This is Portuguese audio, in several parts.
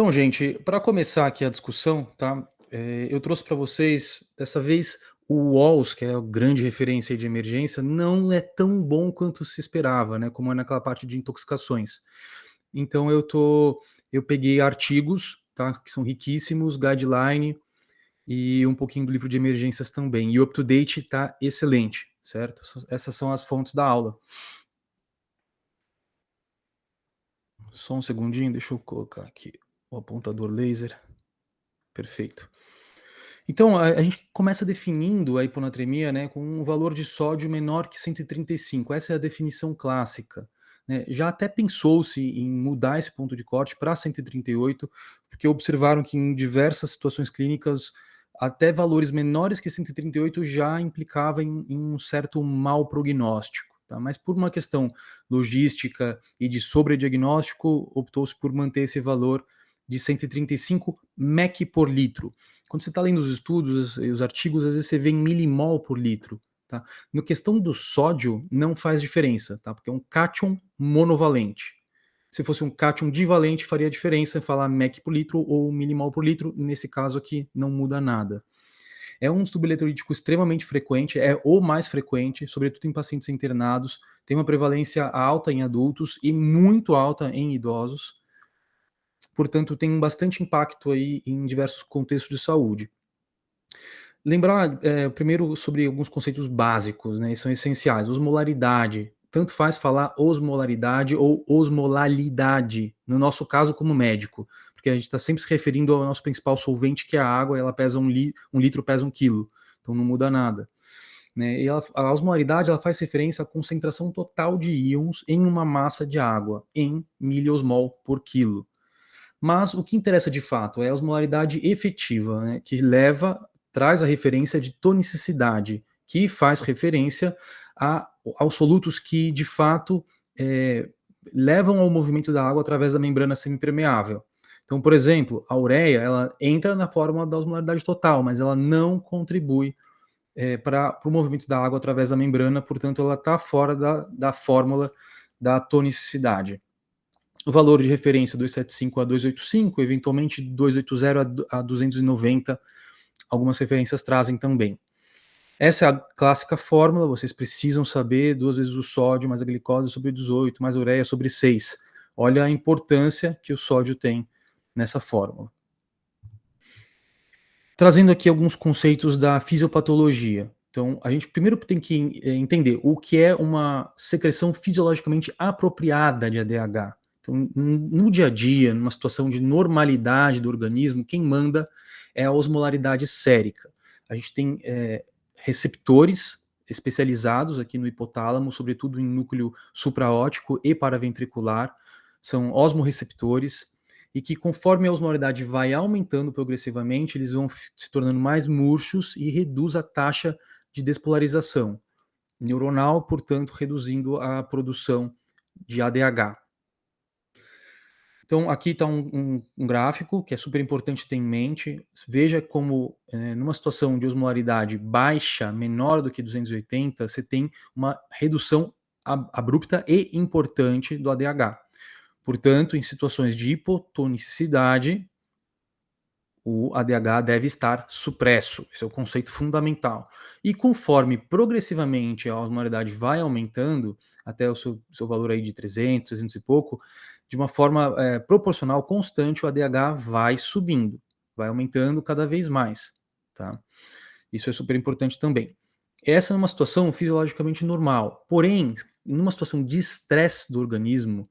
Então, gente, para começar aqui a discussão, tá? Eu trouxe para vocês, dessa vez, o WALS, que é a grande referência aí de emergência, não é tão bom quanto se esperava, né? Como é naquela parte de intoxicações. Então, eu peguei artigos, tá? Que são riquíssimos, guideline e um pouquinho do livro de emergências também. E o up-to-date tá excelente, certo? Essas são as fontes da aula. Só um segundinho, deixa eu colocar aqui o apontador laser. Perfeito. Então, a gente começa definindo a hiponatremia, né, com um valor de sódio menor que 135. Essa é a definição clássica, né. Já até pensou-se em mudar esse ponto de corte para 138, porque observaram que em diversas situações clínicas, até valores menores que 138 já implicava em um certo mau prognóstico, tá. Mas por uma questão logística e de sobrediagnóstico, optou-se por manter esse valor de 135 mEq por litro. Quando você está lendo os estudos e os artigos, às vezes você vê em milimol por litro, tá? Na questão do sódio, não faz diferença, tá? Porque é um cátion monovalente. Se fosse um cátion divalente, faria diferença falar mEq por litro ou milimol por litro. Nesse caso aqui, não muda nada. É um distúrbio eletrolítico extremamente frequente, é o mais frequente, sobretudo em pacientes internados. Tem uma prevalência alta em adultos e muito alta em idosos. Portanto, tem bastante impacto aí em diversos contextos de saúde. Lembrar, primeiro sobre alguns conceitos básicos, né, e são essenciais. Osmolaridade, tanto faz falar osmolaridade ou osmolalidade, no nosso caso como médico, porque a gente está sempre se referindo ao nosso principal solvente, que é a água, e ela pesa um litro pesa 1 quilo, então não muda nada, né. E a osmolaridade, ela faz referência à concentração total de íons em uma massa de água, em miliosmol por quilo. Mas o que interessa de fato é a osmolaridade efetiva, né, que traz a referência de tonicidade, que faz referência aos solutos que de fato eh, levam ao movimento da água através da membrana semipermeável. Então, por exemplo, a ureia, ela entra na fórmula da osmolaridade total, mas ela não contribui para o movimento da água através da membrana, portanto, ela está fora da fórmula da tonicidade. O valor de referência 275 a 285, eventualmente 280 a 290, algumas referências trazem também. Essa é a clássica fórmula, vocês precisam saber: 2 vezes o sódio mais a glicose sobre 18, mais a ureia sobre 6. Olha a importância que o sódio tem nessa fórmula. Trazendo aqui alguns conceitos da fisiopatologia. Então, a gente primeiro tem que entender o que é uma secreção fisiologicamente apropriada de ADH. Então, no dia a dia, numa situação de normalidade do organismo, quem manda é a osmolaridade sérica. A gente tem receptores especializados aqui no hipotálamo, sobretudo em núcleo supraóptico e paraventricular, são osmorreceptores, e que conforme a osmolaridade vai aumentando progressivamente, eles vão se tornando mais murchos e reduz a taxa de despolarização neuronal, portanto, reduzindo a produção de ADH. Então, aqui está um gráfico que é super importante ter em mente. Veja como, numa situação de osmolaridade baixa, menor do que 280, você tem uma redução abrupta e importante do ADH. Portanto, em situações de hipotonicidade, o ADH deve estar supresso. Esse é o conceito fundamental. E conforme progressivamente a osmolaridade vai aumentando, até o seu valor aí de 300, 300 e pouco, de uma forma proporcional, constante, o ADH vai subindo, vai aumentando cada vez mais. Tá? Isso é super importante também. Essa é uma situação fisiologicamente normal. Porém, numa situação de estresse do organismo,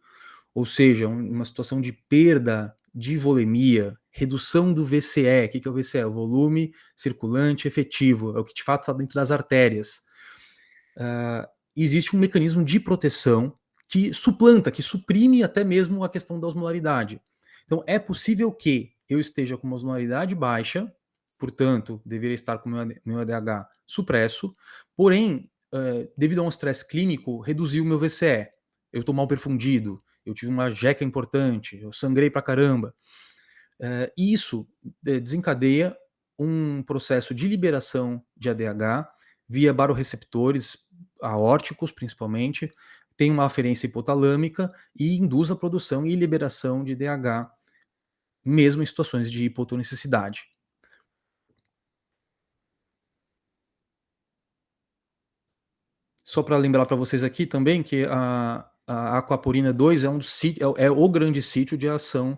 ou seja, uma situação de perda de volemia, redução do VCE. O que é o VCE? O volume circulante efetivo, é o que de fato está dentro das artérias. Existe um mecanismo de proteção que suplanta, que suprime até mesmo a questão da osmolaridade. Então, é possível que eu esteja com uma osmolaridade baixa, portanto, deveria estar com meu ADH supresso, porém, devido a um estresse clínico, reduziu o meu VCE. Eu estou mal perfundido, eu tive uma jeca importante, eu sangrei pra caramba. Isso desencadeia um processo de liberação de ADH via barorreceptores aórticos, principalmente, tem uma aferência hipotalâmica e induz a produção e liberação de DH mesmo em situações de hipotonicicidade. Só para lembrar para vocês aqui também que a aquaporina 2 é um dos sí é o grande sítio de ação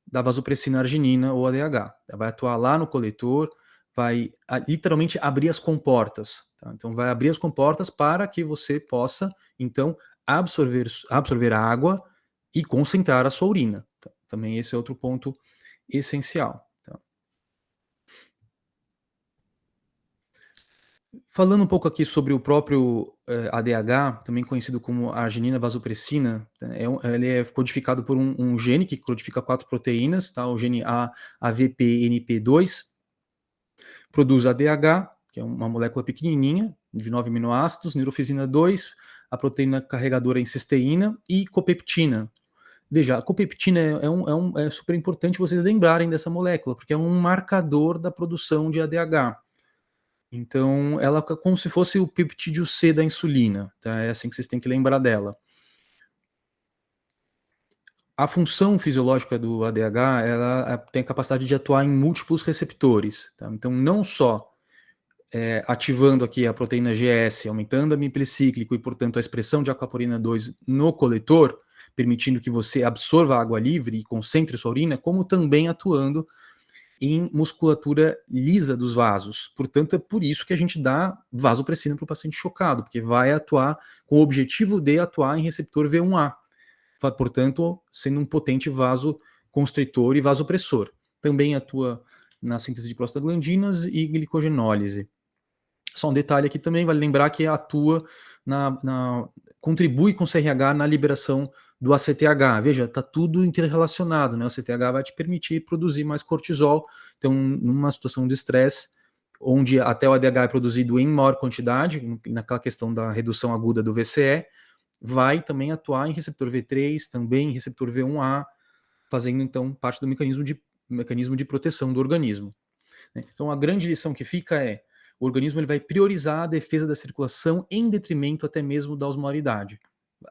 da vasopressina arginina ou ADH. Ela vai atuar lá no coletor, vai literalmente abrir as comportas, tá? Então vai abrir as comportas para que você possa, então, absorver a água e concentrar a sua urina, tá? Também esse é outro ponto essencial, tá? Falando um pouco aqui sobre o próprio, ADH, também conhecido como arginina vasopressina, né, ele é codificado por um gene que codifica 4 proteínas, tá, o gene AVPNP2, produz ADH, que é uma molécula pequenininha, de 9 aminoácidos, neurofisina 2, a proteína carregadora em cisteína e copeptina. Veja, a copeptina é super importante vocês lembrarem dessa molécula, porque é um marcador da produção de ADH. Então, ela é como se fosse o peptídeo C da insulina, tá? É assim que vocês têm que lembrar dela. A função fisiológica do ADH, ela tem a capacidade de atuar em múltiplos receptores, tá? Então, não só ativando aqui a proteína GS, aumentando a amido cíclico e, portanto, a expressão de aquaporina 2 no coletor, permitindo que você absorva a água livre e concentre sua urina, como também atuando em musculatura lisa dos vasos. Portanto, é por isso que a gente dá vasopressina para o paciente chocado, porque vai atuar com o objetivo de atuar em receptor V1A, portanto, sendo um potente vasoconstritor e vasopressor. Também atua na síntese de prostaglandinas e glicogenólise. Só um detalhe aqui também, vale lembrar que atua contribui com o CRH na liberação do ACTH. Veja, está tudo interrelacionado, né? O ACTH vai te permitir produzir mais cortisol. Então, numa situação de estresse, onde até o ADH é produzido em maior quantidade, naquela questão da redução aguda do VCE, vai também atuar em receptor V3, também em receptor V1A, fazendo então parte do mecanismo de proteção do organismo, né? Então a grande lição que fica é: o organismo ele vai priorizar a defesa da circulação em detrimento até mesmo da osmolaridade.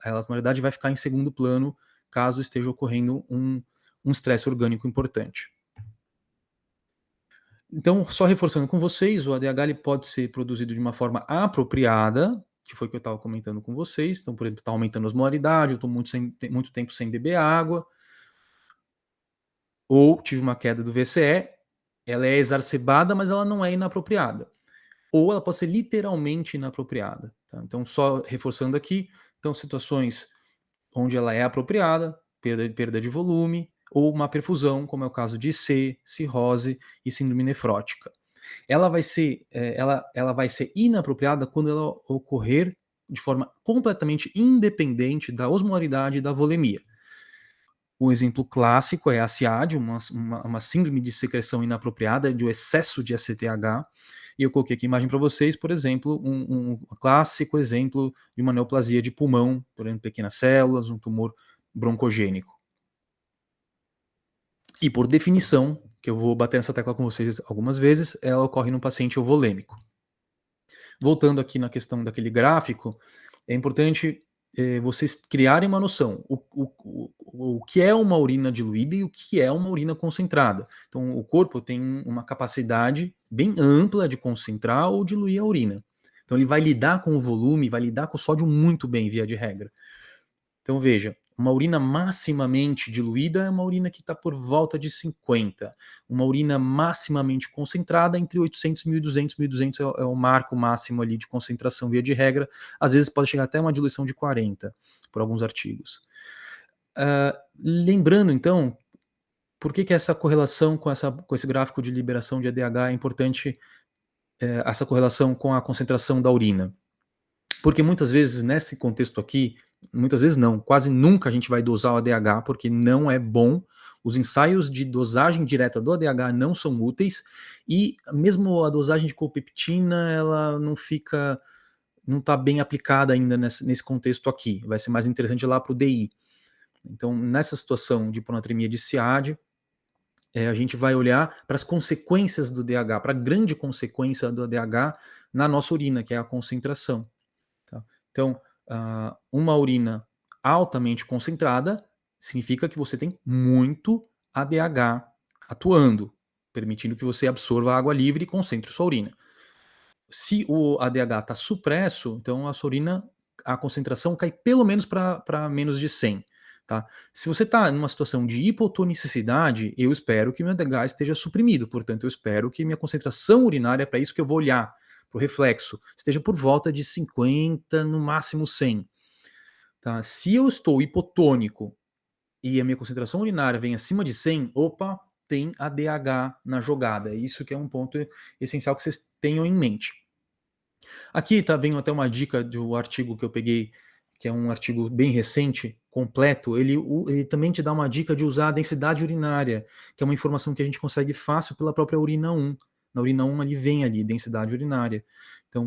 A osmolaridade vai ficar em segundo plano caso esteja ocorrendo um estresse orgânico importante. Então, só reforçando com vocês, o ADH ele pode ser produzido de uma forma apropriada, que foi o que eu estava comentando com vocês. Então, por exemplo, está aumentando a osmolaridade, eu estou muito tempo sem beber água, ou tive uma queda do VCE, ela é exacerbada, mas ela não é inapropriada. Ou ela pode ser literalmente inapropriada, tá? Então, só reforçando aqui, então situações onde ela é apropriada, perda de volume, ou uma perfusão, como é o caso de IC, cirrose e síndrome nefrótica. Ela vai ser inapropriada quando ela ocorrer de forma completamente independente da osmolaridade e da volemia. Um exemplo clássico é a SIAD, uma síndrome de secreção inapropriada, de um excesso de ACTH. E eu coloquei aqui a imagem para vocês, por exemplo, um clássico exemplo de uma neoplasia de pulmão, por exemplo, pequenas células, um tumor broncogênico. E por definição, que eu vou bater nessa tecla com vocês algumas vezes, ela ocorre no paciente euvolêmico. Voltando aqui na questão daquele gráfico, é importante vocês criarem uma noção. O que é uma urina diluída e o que é uma urina concentrada. Então, o corpo tem uma capacidade bem ampla de concentrar ou diluir a urina. Então, ele vai lidar com o volume, vai lidar com o sódio muito bem, via de regra. Então, veja, uma urina maximamente diluída é uma urina que está por volta de 50. Uma urina maximamente concentrada entre 800 e 1.200. 1.200 é o marco máximo ali de concentração, via de regra. Às vezes pode chegar até uma diluição de 40, por alguns artigos. Lembrando, então, por que essa correlação com esse gráfico de liberação de ADH é importante, essa correlação com a concentração da urina? Porque muitas vezes, nesse contexto aqui, muitas vezes não, quase nunca a gente vai dosar o ADH, porque não é bom. Os ensaios de dosagem direta do ADH não são úteis, e mesmo a dosagem de copeptina, ela não está bem aplicada ainda nesse contexto aqui. Vai ser mais interessante lá para o DI. Então, nessa situação de hiponatremia de SIAD, a gente vai olhar para as consequências do DH, para a grande consequência do ADH na nossa urina, que é a concentração. Tá? Então, uma urina altamente concentrada significa que você tem muito ADH atuando, permitindo que você absorva água livre e concentre sua urina. Se o ADH está supresso, então a sua urina, a concentração cai pelo menos para menos de 100, tá? Se você está numa situação de hipotonicidade, eu espero que meu ADH esteja suprimido, portanto eu espero que minha concentração urinária, para isso que eu vou olhar, para o reflexo, esteja por volta de 50, no máximo 100, tá? Se eu estou hipotônico e a minha concentração urinária vem acima de 100, opa, tem ADH na jogada. É isso que é um ponto essencial que vocês tenham em mente. Aqui tá vendo até uma dica do artigo que eu peguei, que é um artigo bem recente, completo. Ele também te dá uma dica de usar a densidade urinária, que é uma informação que a gente consegue fácil pela própria urina 1. Na urina 1 ali vem ali densidade urinária. Então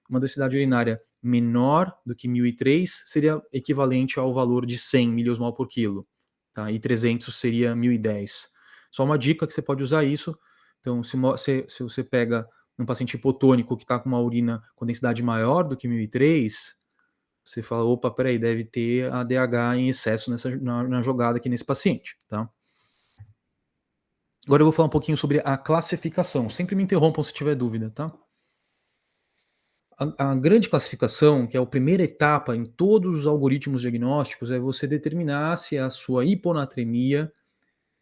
uma densidade urinária menor do que 1003 seria equivalente ao valor de 100 miliosmol por quilo, tá? E 300 seria 1010. Só uma dica que você pode usar isso. Então, se você pega um paciente hipotônico que está com uma urina com densidade maior do que 1003, você fala, opa, peraí, deve ter ADH em excesso na jogada aqui nesse paciente, tá? Agora eu vou falar um pouquinho sobre a classificação. Sempre me interrompam se tiver dúvida, tá? A grande classificação, que é a primeira etapa em todos os algoritmos diagnósticos, é você determinar se a sua hiponatremia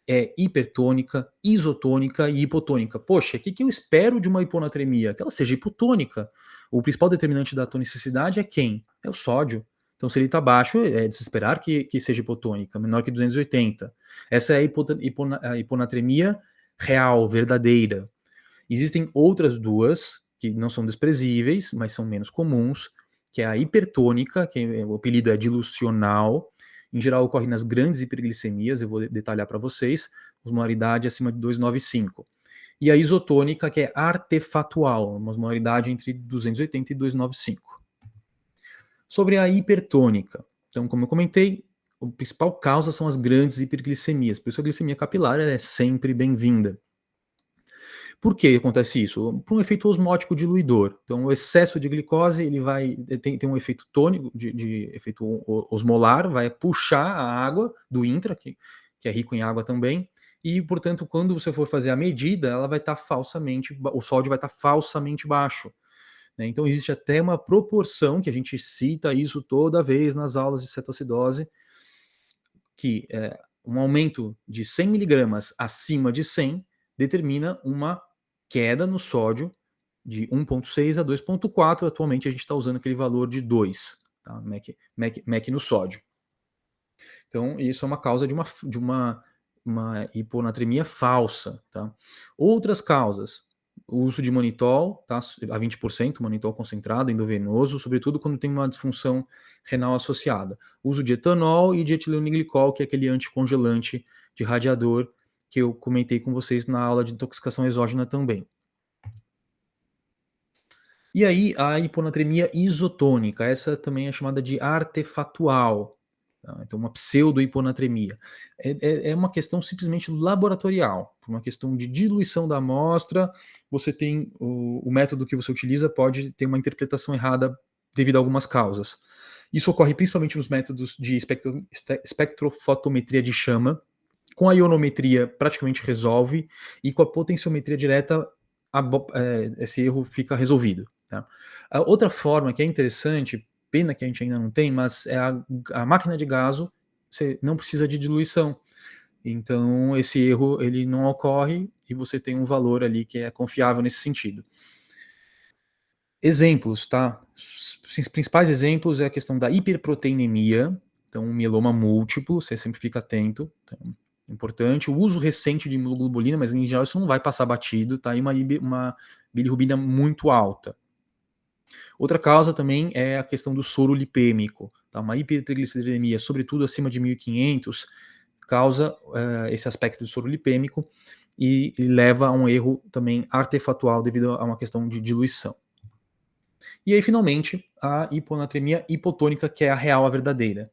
é hipertônica, isotônica e hipotônica. Poxa, o que eu espero de uma hiponatremia? Que ela seja hipotônica. O principal determinante da tonicidade é quem? É o sódio. Então, se ele está baixo, é de se esperar que seja hipotônica, menor que 280. Essa é a hiponatremia real, verdadeira. Existem outras duas, que não são desprezíveis, mas são menos comuns, que é a hipertônica, que o apelido é dilucional. Em geral, ocorre nas grandes hiperglicemias, eu vou detalhar para vocês, osmolaridade acima de 295. E a isotônica, que é artefatual, uma osmolaridade entre 280 e 295. Sobre a hipertônica, então, como eu comentei, a principal causa são as grandes hiperglicemias, por isso a glicemia capilar é sempre bem-vinda. Por que acontece isso? Por um efeito osmótico diluidor. Então, o excesso de glicose tem um efeito tônico, de efeito osmolar, vai puxar a água do intra, que é rico em água também, e, portanto, quando você for fazer a medida, ela vai estar o sódio vai estar falsamente baixo, né? Então, existe até uma proporção, que a gente cita isso toda vez nas aulas de cetoacidose, que um aumento de 100 miligramas acima de 100 determina uma queda no sódio de 1,6 a 2,4. Atualmente a gente está usando aquele valor de 2, tá? MEC no sódio. Então, isso é uma causa de uma hiponatremia falsa, tá? Outras causas, o uso de manitol, tá? A 20%, manitol concentrado, endovenoso, sobretudo quando tem uma disfunção renal associada. Uso de etanol e de etilenoglicol, que é aquele anticongelante de radiador que eu comentei com vocês na aula de intoxicação exógena também. E aí, a hiponatremia isotônica, essa também é chamada de artefatual, tá? Então, uma pseudo-hiponatremia. É uma questão simplesmente laboratorial, por uma questão de diluição da amostra, você tem o método que você utiliza pode ter uma interpretação errada devido a algumas causas. Isso ocorre principalmente nos métodos de espectrofotometria de chama, com a ionometria praticamente resolve, e com a potenciometria direta esse erro fica resolvido, tá? A outra forma que é interessante, pena que a gente ainda não tem, mas é a máquina de gaso, você não precisa de diluição. Então, esse erro ele não ocorre e você tem um valor ali que é confiável nesse sentido. Exemplos, tá? Os principais exemplos é a questão da hiperproteinemia, então um mieloma múltiplo, você sempre fica atento, então, importante. O uso recente de imunoglobulina, mas em geral isso não vai passar batido, tá? E uma bilirrubina muito alta. Outra causa também é a questão do soro lipêmico, tá? Uma hipertrigliceridemia, sobretudo acima de 1500, causa esse aspecto do soro lipêmico e leva a um erro também artefatual devido a uma questão de diluição. E aí, finalmente, a hiponatremia hipotônica, que é a real, a verdadeira.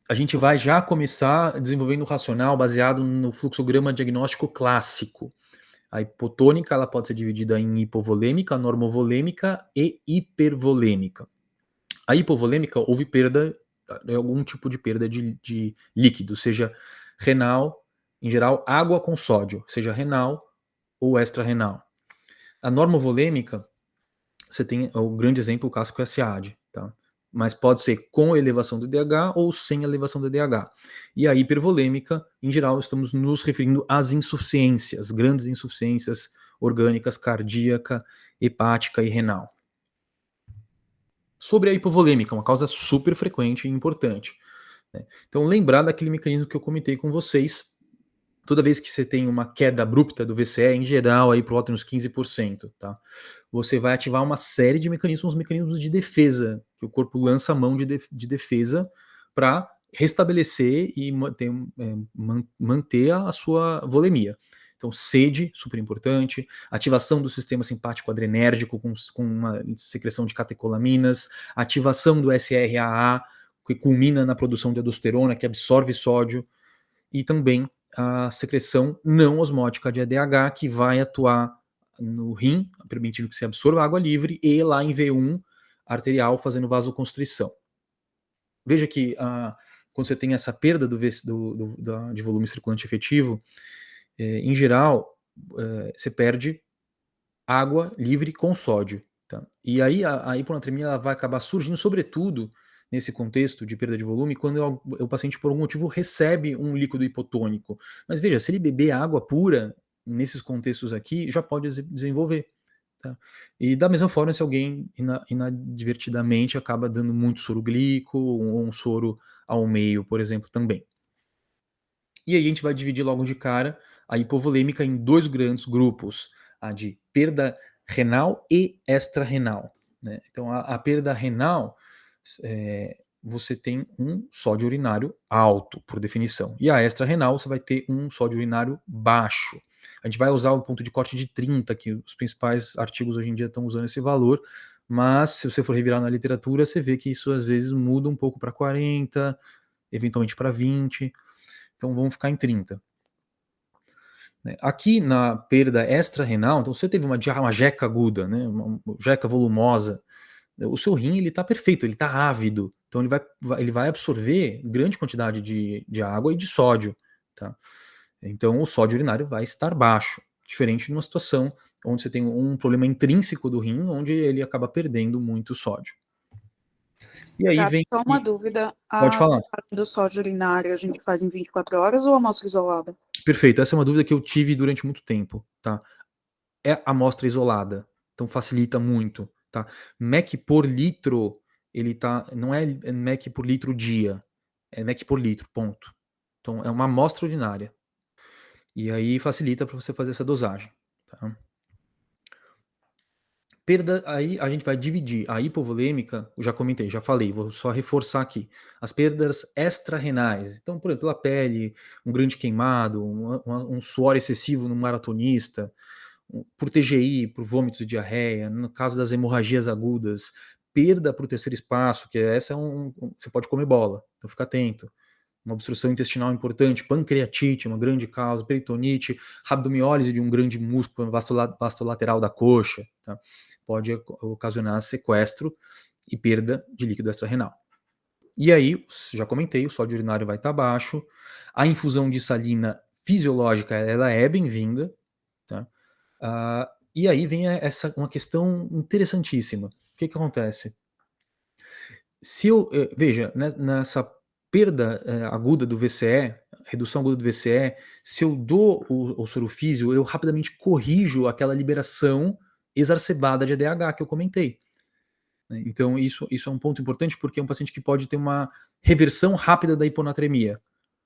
A gente vai já começar desenvolvendo o racional baseado no fluxograma diagnóstico clássico. A hipotônica ela pode ser dividida em hipovolêmica, normovolêmica e hipervolêmica. A hipovolêmica houve perda é algum tipo de perda de líquido, seja renal, em geral, água com sódio, seja renal ou extra-renal. A normovolêmica, você tem o grande exemplo clássico é a SIAD, tá? Mas pode ser com elevação do DH ou sem elevação do DH. E a hipervolêmica, em geral, estamos nos referindo às insuficiências, grandes insuficiências orgânicas, cardíaca, hepática e renal. Sobre a hipovolêmica, uma causa super frequente e importante, né? Então, lembrar daquele mecanismo que eu comentei com vocês, toda vez que você tem uma queda abrupta do VCE, em geral, aí por volta uns 15%, tá? Você vai ativar uma série de mecanismos de defesa, que o corpo lança a mão de defesa para restabelecer e manter a sua volemia. Então, sede, super importante, ativação do sistema simpático adrenérgico com uma secreção de catecolaminas, ativação do SRAA, que culmina na produção de aldosterona, que absorve sódio, e também a secreção não osmótica de ADH, que vai atuar no rim, permitindo que se absorva água livre, e lá em V1 arterial, fazendo vasoconstrição. Veja que quando você tem essa perda de volume circulante efetivo, em geral, você perde água livre com sódio. Tá? E aí a hiponatremia ela vai acabar surgindo, sobretudo, nesse contexto de perda de volume, quando o paciente, por algum motivo, recebe um líquido hipotônico. Mas veja, se ele beber água pura, nesses contextos aqui, já pode desenvolver. Tá? E da mesma forma, se alguém inadvertidamente acaba dando muito soro glico, ou um soro ao meio, por exemplo, também. E aí a gente vai dividir logo de cara a hipovolêmica em dois grandes grupos, a de perda renal e extra-renal, né? Então a perda renal, você tem um sódio urinário alto, por definição, e a extra-renal você vai ter um sódio urinário baixo. A gente vai usar o ponto de corte de 30, que os principais artigos hoje em dia estão usando esse valor, mas se você for revirar na literatura, você vê que isso às vezes muda um pouco para 40, eventualmente para 20, então vamos ficar em 30. Aqui na perda extra-renal, então você teve uma jeca aguda, né, uma jeca volumosa, o seu rim ele está perfeito, ele está ávido, então ele vai absorver grande quantidade de água e de sódio, tá? Então o sódio urinário vai estar baixo, diferente de uma situação onde você tem um problema intrínseco do rim, onde ele acaba perdendo muito sódio. E aí Gabi, vem... só uma dúvida, Pode falar. do sódio urinário a gente faz em 24 horas ou amostra isolada? Perfeito, essa é uma dúvida que eu tive durante muito tempo, tá? É amostra isolada, então facilita muito, tá? MEC por litro, não é MEC por litro dia, é MEC por litro, ponto. Então é uma amostra urinária. E aí facilita para você fazer essa dosagem, tá? Perda, aí a gente vai dividir a hipovolêmica, eu já comentei, já falei, vou só reforçar aqui. As perdas extra-renais, então, por exemplo, pela pele, um grande queimado, um suor excessivo no maratonista, por TGI, por vômitos e diarreia, no caso das hemorragias agudas, perda para o terceiro espaço, que essa você pode comer bola, então fica atento. Uma obstrução intestinal importante, pancreatite, uma grande causa, peritonite, rabdomiólise de um grande músculo vastolateral da coxa, tá? Pode ocasionar sequestro e perda de líquido extra-renal. E aí, já comentei, o sódio urinário vai estar baixo, a infusão de salina fisiológica, ela é bem-vinda, tá? E aí vem uma questão interessantíssima. O que acontece? Veja, nessa perda aguda do VCE, redução aguda do VCE, se eu dou o sorofísio, eu rapidamente corrijo aquela liberação exacerbada de ADH que eu comentei, né? Então isso é um ponto importante, porque é um paciente que pode ter uma reversão rápida da hiponatremia,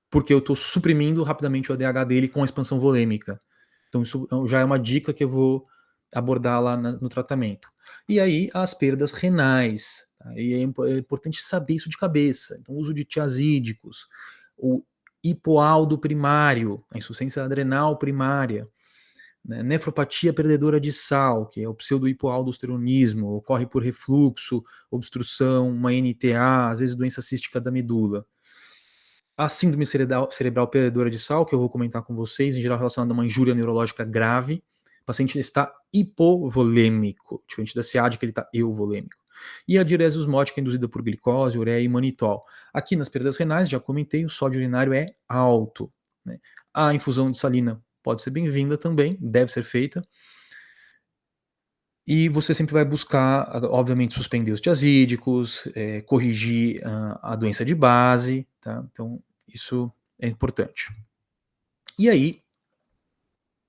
porque eu estou suprimindo rapidamente o ADH dele com a expansão volêmica. Então isso já é uma dica que eu vou abordar lá no tratamento. E aí as perdas renais, tá? E é importante saber isso de cabeça. Então o uso de tiazídicos, o hipoaldo primário, a insuficiência adrenal primária, né? Nefropatia perdedora de sal, que é o pseudo-hipoaldosteronismo, ocorre por refluxo, obstrução, uma NTA, às vezes doença cística da medula. A síndrome cerebral perdedora de sal, que eu vou comentar com vocês, em geral relacionada a uma injúria neurológica grave. O paciente está hipovolêmico, diferente da SIAD, que ele está euvolêmico. e a diurese osmótica induzida por glicose, ureia e manitol. Aqui nas perdas renais, já comentei, o sódio urinário é alto, né? A infusão de salina pode ser bem-vinda também, deve ser feita. E você sempre vai buscar, obviamente, suspender os tiazídicos, corrigir a doença de base, tá? Então, isso é importante. E aí,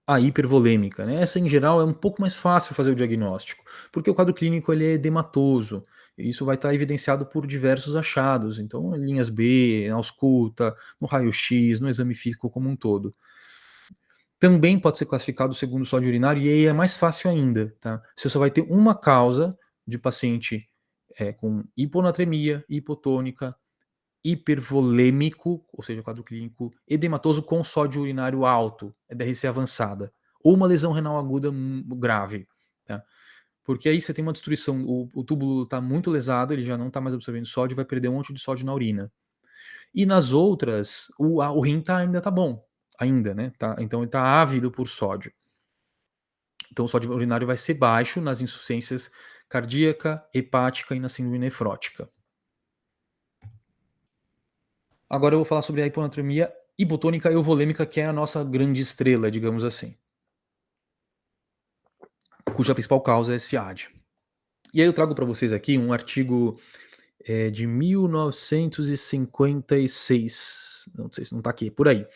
a hipervolêmica, né? Essa, em geral, é um pouco mais fácil fazer o diagnóstico, porque o quadro clínico ele é edematoso. E isso vai estar evidenciado por diversos achados. Então, linhas B, na ausculta, no raio-x, no exame físico como um todo. Também pode ser classificado segundo o sódio urinário, e aí é mais fácil ainda, tá? Você só vai ter uma causa de paciente com hiponatremia, hipotônica, hipervolêmico, ou seja, quadro clínico edematoso com sódio urinário alto, DRC avançada, ou uma lesão renal aguda grave, tá? Porque aí você tem uma destruição, o túbulo está muito lesado, ele já não está mais absorvendo sódio, vai perder um monte de sódio na urina. E nas outras, o rim ainda tá bom, ainda, né? Tá, então ele tá ávido por sódio. Então o sódio urinário vai ser baixo nas insuficiências cardíaca, hepática e na síndrome nefrótica. Agora eu vou falar sobre a hiponatremia hipotônica euvolêmica, que é a nossa grande estrela, digamos assim, cuja principal causa é SIAD. E aí eu trago para vocês aqui um artigo de 1956, não sei se não está aqui, por aí,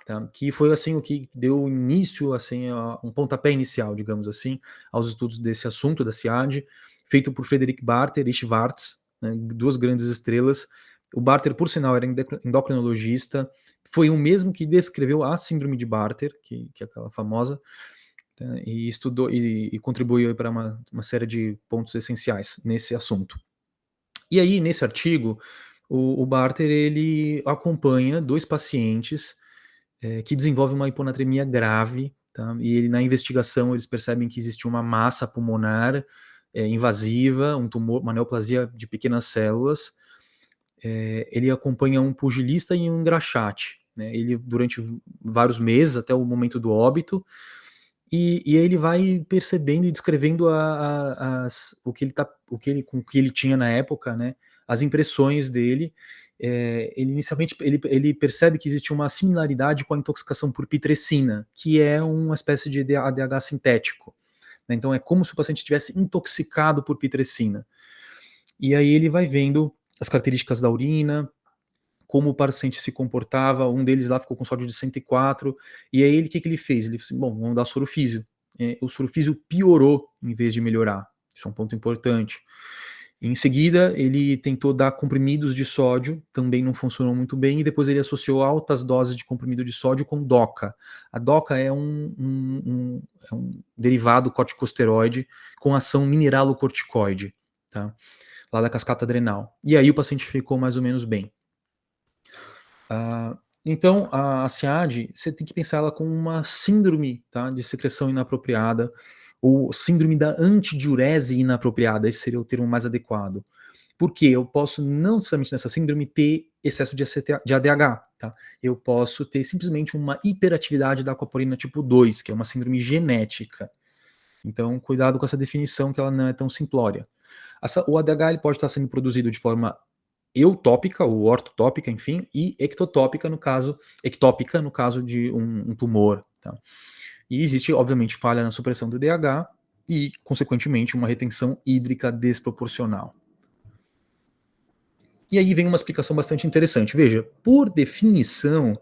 tá? Que foi assim o que deu início, assim, a um pontapé inicial, digamos assim, aos estudos desse assunto da SIAD, feito por Frederick Barter e Schwartz, né, duas grandes estrelas. O Barter, por sinal, era endocrinologista, foi o mesmo que descreveu a síndrome de Barter, que é aquela famosa, tá? E estudou e contribuiu para uma série de pontos essenciais nesse assunto. E aí, nesse artigo, o Barter ele acompanha 2 pacientes que desenvolvem uma hiponatremia grave, tá? E ele, na investigação, eles percebem que existe uma massa pulmonar invasiva, um tumor, uma neoplasia de pequenas células. Ele acompanha um pugilista e um engraxate, né? Ele, durante vários meses, até o momento do óbito, e aí ele vai percebendo e descrevendo o que ele tinha na época, né, as impressões dele. Ele inicialmente ele percebe que existe uma similaridade com a intoxicação por pitrecina, que é uma espécie de ADH sintético, né? Então é como se o paciente estivesse intoxicado por pitrecina. E aí ele vai vendo as características da urina, como o paciente se comportava. Um deles lá ficou com sódio de 104, e aí ele, o que ele fez? Ele falou assim, bom, vamos dar sorofísio. O sorofísio piorou em vez de melhorar. Isso é um ponto importante. Em seguida, ele tentou dar comprimidos de sódio, também não funcionou muito bem, e depois ele associou altas doses de comprimido de sódio com DOCA. A DOCA é um derivado corticosteroide com ação mineralocorticoide, tá? Lá da cascata adrenal. E aí o paciente ficou mais ou menos bem. Então, a SIAD, você tem que pensar ela como uma síndrome, tá, de secreção inapropriada, ou síndrome da antidiurese inapropriada, esse seria o termo mais adequado. Porque eu posso, não necessariamente nessa síndrome, ter excesso de ADH, tá? Eu posso ter simplesmente uma hiperatividade da aquaporina tipo 2, que é uma síndrome genética. Então, cuidado com essa definição, que ela não é tão simplória. O ADH ele pode estar sendo produzido de forma eutópica ou ortotópica, enfim, e ectópica no caso de um tumor, tá? E existe, obviamente, falha na supressão do DH e, consequentemente, uma retenção hídrica desproporcional. E aí vem uma explicação bastante interessante. Veja, por definição,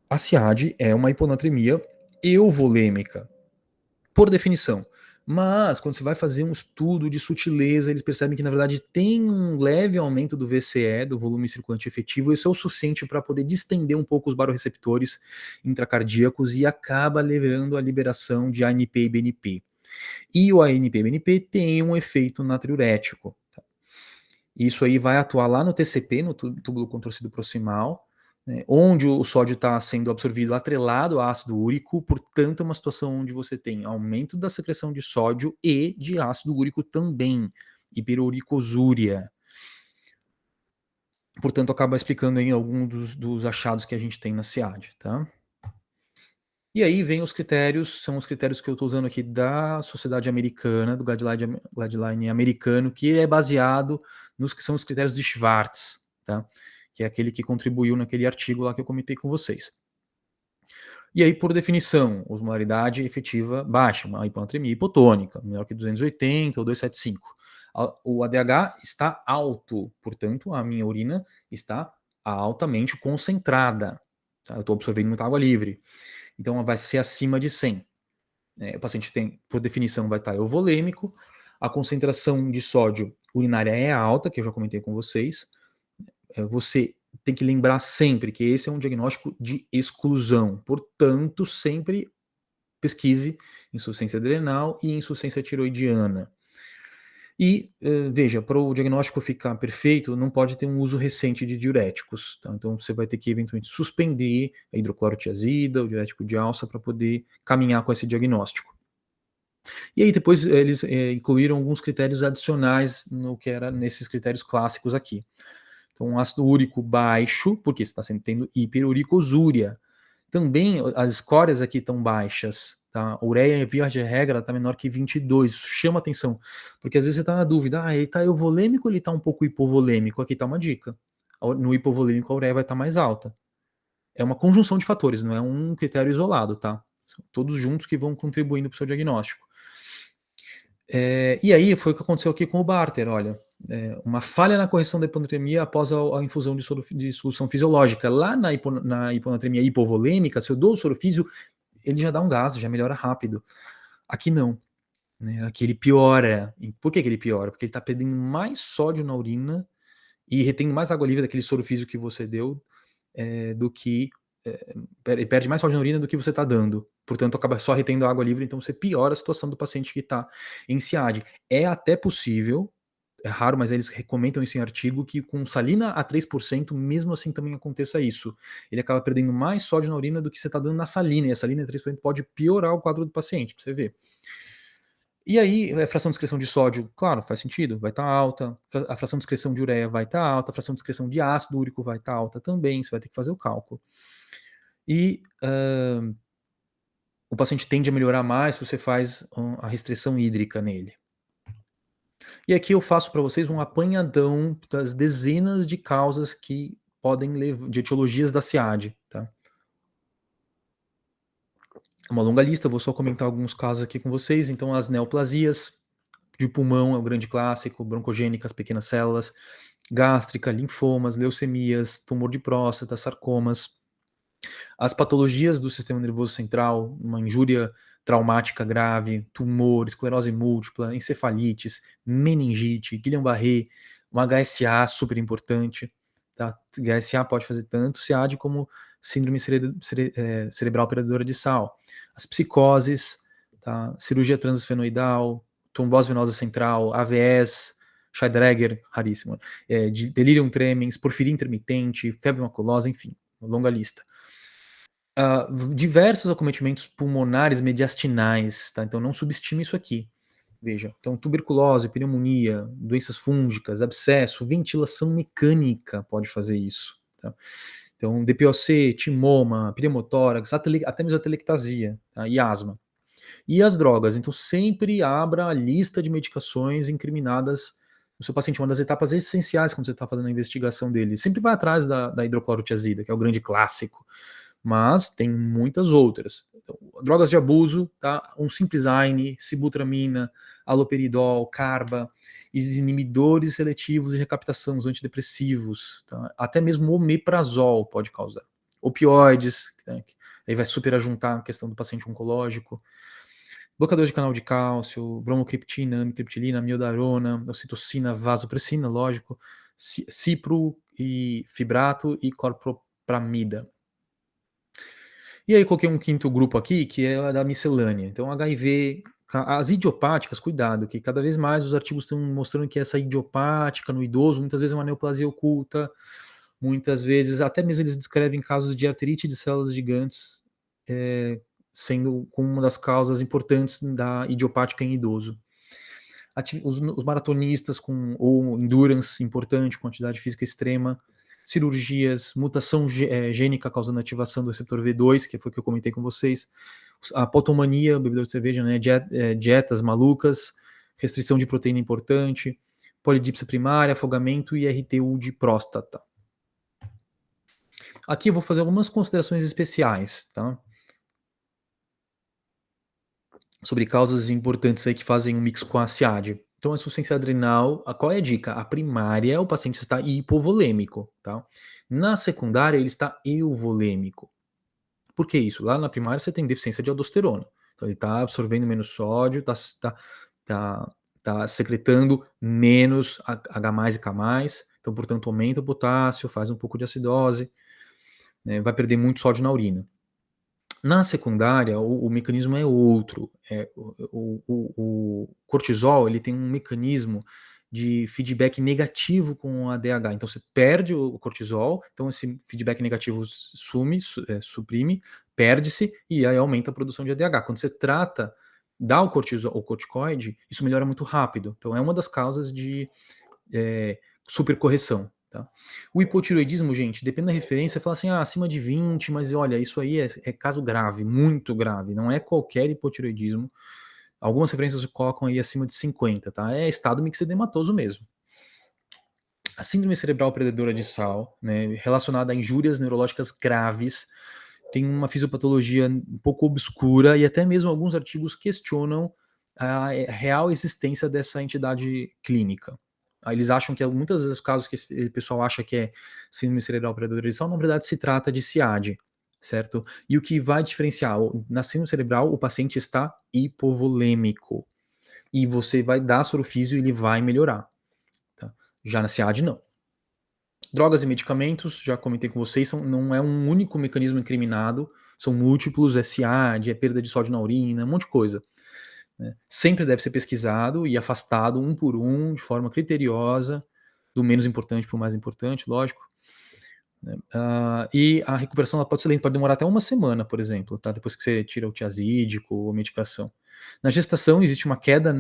a SIAD é uma hiponatremia euvolêmica, por definição. Mas, quando você vai fazer um estudo de sutileza, eles percebem que, na verdade, tem um leve aumento do VCE, do volume circulante efetivo, e isso é o suficiente para poder distender um pouco os baroreceptores intracardíacos e acaba levando à liberação de ANP e BNP. E o ANP e BNP tem um efeito natriurético. Tá? Isso aí vai atuar lá no TCP, no túbulo contorcido proximal, né, onde o sódio está sendo absorvido atrelado a ácido úrico, portanto é uma situação onde você tem aumento da secreção de sódio e de ácido úrico também, hiperuricosúria. Portanto, acaba explicando aí alguns dos achados que a gente tem na SIAD, tá? E aí vem os critérios, são os critérios que eu estou usando aqui da Sociedade Americana, do guideline americano, que é baseado nos que são os critérios de Schwartz, tá? Que é aquele que contribuiu naquele artigo lá que eu comentei com vocês. E aí, por definição, osmolaridade efetiva baixa, uma hiponatremia hipotônica, menor que 280 ou 275. O ADH está alto, portanto, a minha urina está altamente concentrada. Tá? Eu estou absorvendo muita água livre. Então, vai ser acima de 100. O paciente tem, por definição, vai estar euvolêmico. A concentração de sódio urinária é alta, que eu já comentei com vocês. Você tem que lembrar sempre que esse é um diagnóstico de exclusão. Portanto, sempre pesquise insuficiência adrenal e insuficiência tiroidiana. E, veja, para o diagnóstico ficar perfeito, não pode ter um uso recente de diuréticos. Tá? Então, você vai ter que, eventualmente, suspender a hidroclorotiazida, o diurético de alça, para poder caminhar com esse diagnóstico. E aí, depois, eles incluíram alguns critérios adicionais no que era nesses critérios clássicos aqui. Então, um ácido úrico baixo, porque você está sempre tendo hiperuricosúria. Também as escórias aqui estão baixas, tá? A ureia, via de regra, está menor que 22. Isso chama atenção, porque às vezes você está na dúvida, ele está euvolêmico ou ele está um pouco hipovolêmico? Aqui está uma dica. No hipovolêmico, a ureia vai estar mais alta. É uma conjunção de fatores, não é um critério isolado, tá? São todos juntos que vão contribuindo para o seu diagnóstico. E aí foi o que aconteceu aqui com o Barter, olha, uma falha na correção da hiponatremia após a infusão de solução fisiológica. Lá na hiponatremia hipovolêmica, se eu dou o sorofísio, ele já dá um gás, já melhora rápido. Aqui não, né? Aqui ele piora. E por que ele piora? Porque ele está perdendo mais sódio na urina e retém mais água livre daquele sorofísio que você deu do que ele perde mais sódio na urina do que você está dando. Portanto, acaba só retendo água livre, então você piora a situação do paciente que está em SIAD. É até possível, é raro, mas eles recomendam isso em artigo, que com salina a 3%, mesmo assim também aconteça isso. Ele acaba perdendo mais sódio na urina do que você está dando na salina, e a salina a 3% pode piorar o quadro do paciente, pra você ver. E aí, a fração de excreção de sódio, claro, faz sentido, vai estar alta, a fração de excreção de ureia vai estar alta, a fração de excreção de ácido úrico vai estar alta também, você vai ter que fazer o cálculo. E o paciente tende a melhorar mais se você faz a restrição hídrica nele. E aqui eu faço para vocês um apanhadão das dezenas de causas que podem levar, de etiologias da SIAD, tá? Uma longa lista, vou só comentar alguns casos aqui com vocês. Então, as neoplasias de pulmão é o grande clássico, broncogênicas, pequenas células, gástrica, linfomas, leucemias, tumor de próstata, sarcomas. As patologias do sistema nervoso central, uma injúria traumática grave, tumor, esclerose múltipla, encefalites, meningite, Guillain-Barré, um HSA super importante. Tá? HSA pode fazer tanto SIAD como síndrome cerebral perdedora de sal. As psicoses, tá? Cirurgia transesfenoidal, trombose venosa central, AVS, Scheidegger, raríssimo, delirium tremens, porfiria intermitente, febre maculosa, enfim, uma longa lista. Diversos acometimentos pulmonares mediastinais, tá? Então não subestime isso aqui. Veja, então tuberculose, pneumonia, doenças fúngicas, abscesso, ventilação mecânica pode fazer isso. Tá? Então DPOC, timoma, pneumotórax, até mesmo atelectasia, tá? E asma. E as drogas, então sempre abra a lista de medicações incriminadas no seu paciente, uma das etapas essenciais quando você está fazendo a investigação dele. Sempre vai atrás da hidroclorotiazida, que é o grande clássico, mas tem muitas outras. Então, drogas de abuso, tá? Um Simplizyme, sibutramina, haloperidol, carba, inibidores seletivos de recaptação, os antidepressivos, tá? Até mesmo omeprazol pode causar. Opioides, né? Aí vai super ajuntar a questão do paciente oncológico. Bloqueador de canal de cálcio, bromocriptina, amitriptilina, amiodarona, ocitocina, vasopressina, lógico, cipro e fibrato e corpropramida. E aí coloquei um quinto grupo aqui, que é a da miscelânea. Então, HIV, as idiopáticas, cuidado, que cada vez mais os artigos estão mostrando que essa idiopática no idoso, muitas vezes é uma neoplasia oculta, muitas vezes, até mesmo eles descrevem casos de arterite de células gigantes, sendo como uma das causas importantes da idiopática em idoso. Os maratonistas ou endurance importante, quantidade física extrema, cirurgias, mutação gênica causando ativação do receptor V2, que foi o que eu comentei com vocês, a potomania, bebedor de cerveja, né, dietas malucas, restrição de proteína importante, polidipsia primária, afogamento e RTU de próstata. Aqui eu vou fazer algumas considerações especiais, tá? Sobre causas importantes aí que fazem um mix com a SIAD. Então, a insuficiência adrenal, qual é a dica? A primária, o paciente está hipovolêmico, tá? Na secundária, ele está euvolêmico. Por que isso? Lá na primária você tem deficiência de aldosterona. Então, ele está absorvendo menos sódio, está secretando menos H+, e K+, então, portanto, aumenta o potássio, faz um pouco de acidose, né, vai perder muito sódio na urina. Na secundária, o mecanismo é outro. O cortisol ele tem um mecanismo de feedback negativo com o ADH. Então, você perde o cortisol, então esse feedback negativo suprime, perde-se, e aí aumenta a produção de ADH. Quando você dá o corticoide, isso melhora muito rápido. Então, é uma das causas de supercorreção. Tá? O hipotireoidismo, gente, depende da referência, fala assim, acima de 20, mas olha, isso aí é caso grave, muito grave, não é qualquer hipotireoidismo. Algumas referências colocam aí acima de 50, tá? É estado mixedematoso mesmo. A síndrome cerebral perdedora de sal, né, relacionada a injúrias neurológicas graves, tem uma fisiopatologia um pouco obscura e até mesmo alguns artigos questionam a real existência dessa entidade clínica. Eles acham que muitos dos casos que o pessoal acha que é síndrome cerebral perdedora de sal, na verdade se trata de SIAD, certo? E o que vai diferenciar, na síndrome cerebral o paciente está hipovolêmico e você vai dar sorofísio e ele vai melhorar. Tá? Já na SIAD não. Drogas e medicamentos, já comentei com vocês, não é um único mecanismo incriminado, são múltiplos, é SIAD, é perda de sódio na urina, um monte de coisa. Né? Sempre deve ser pesquisado e afastado um por um, de forma criteriosa, do menos importante para o mais importante, lógico. Né? E a recuperação ela pode ser lenta, pode demorar até uma semana, por exemplo, tá? Depois que você tira o tiazídico ou a medicação. Na gestação existe uma queda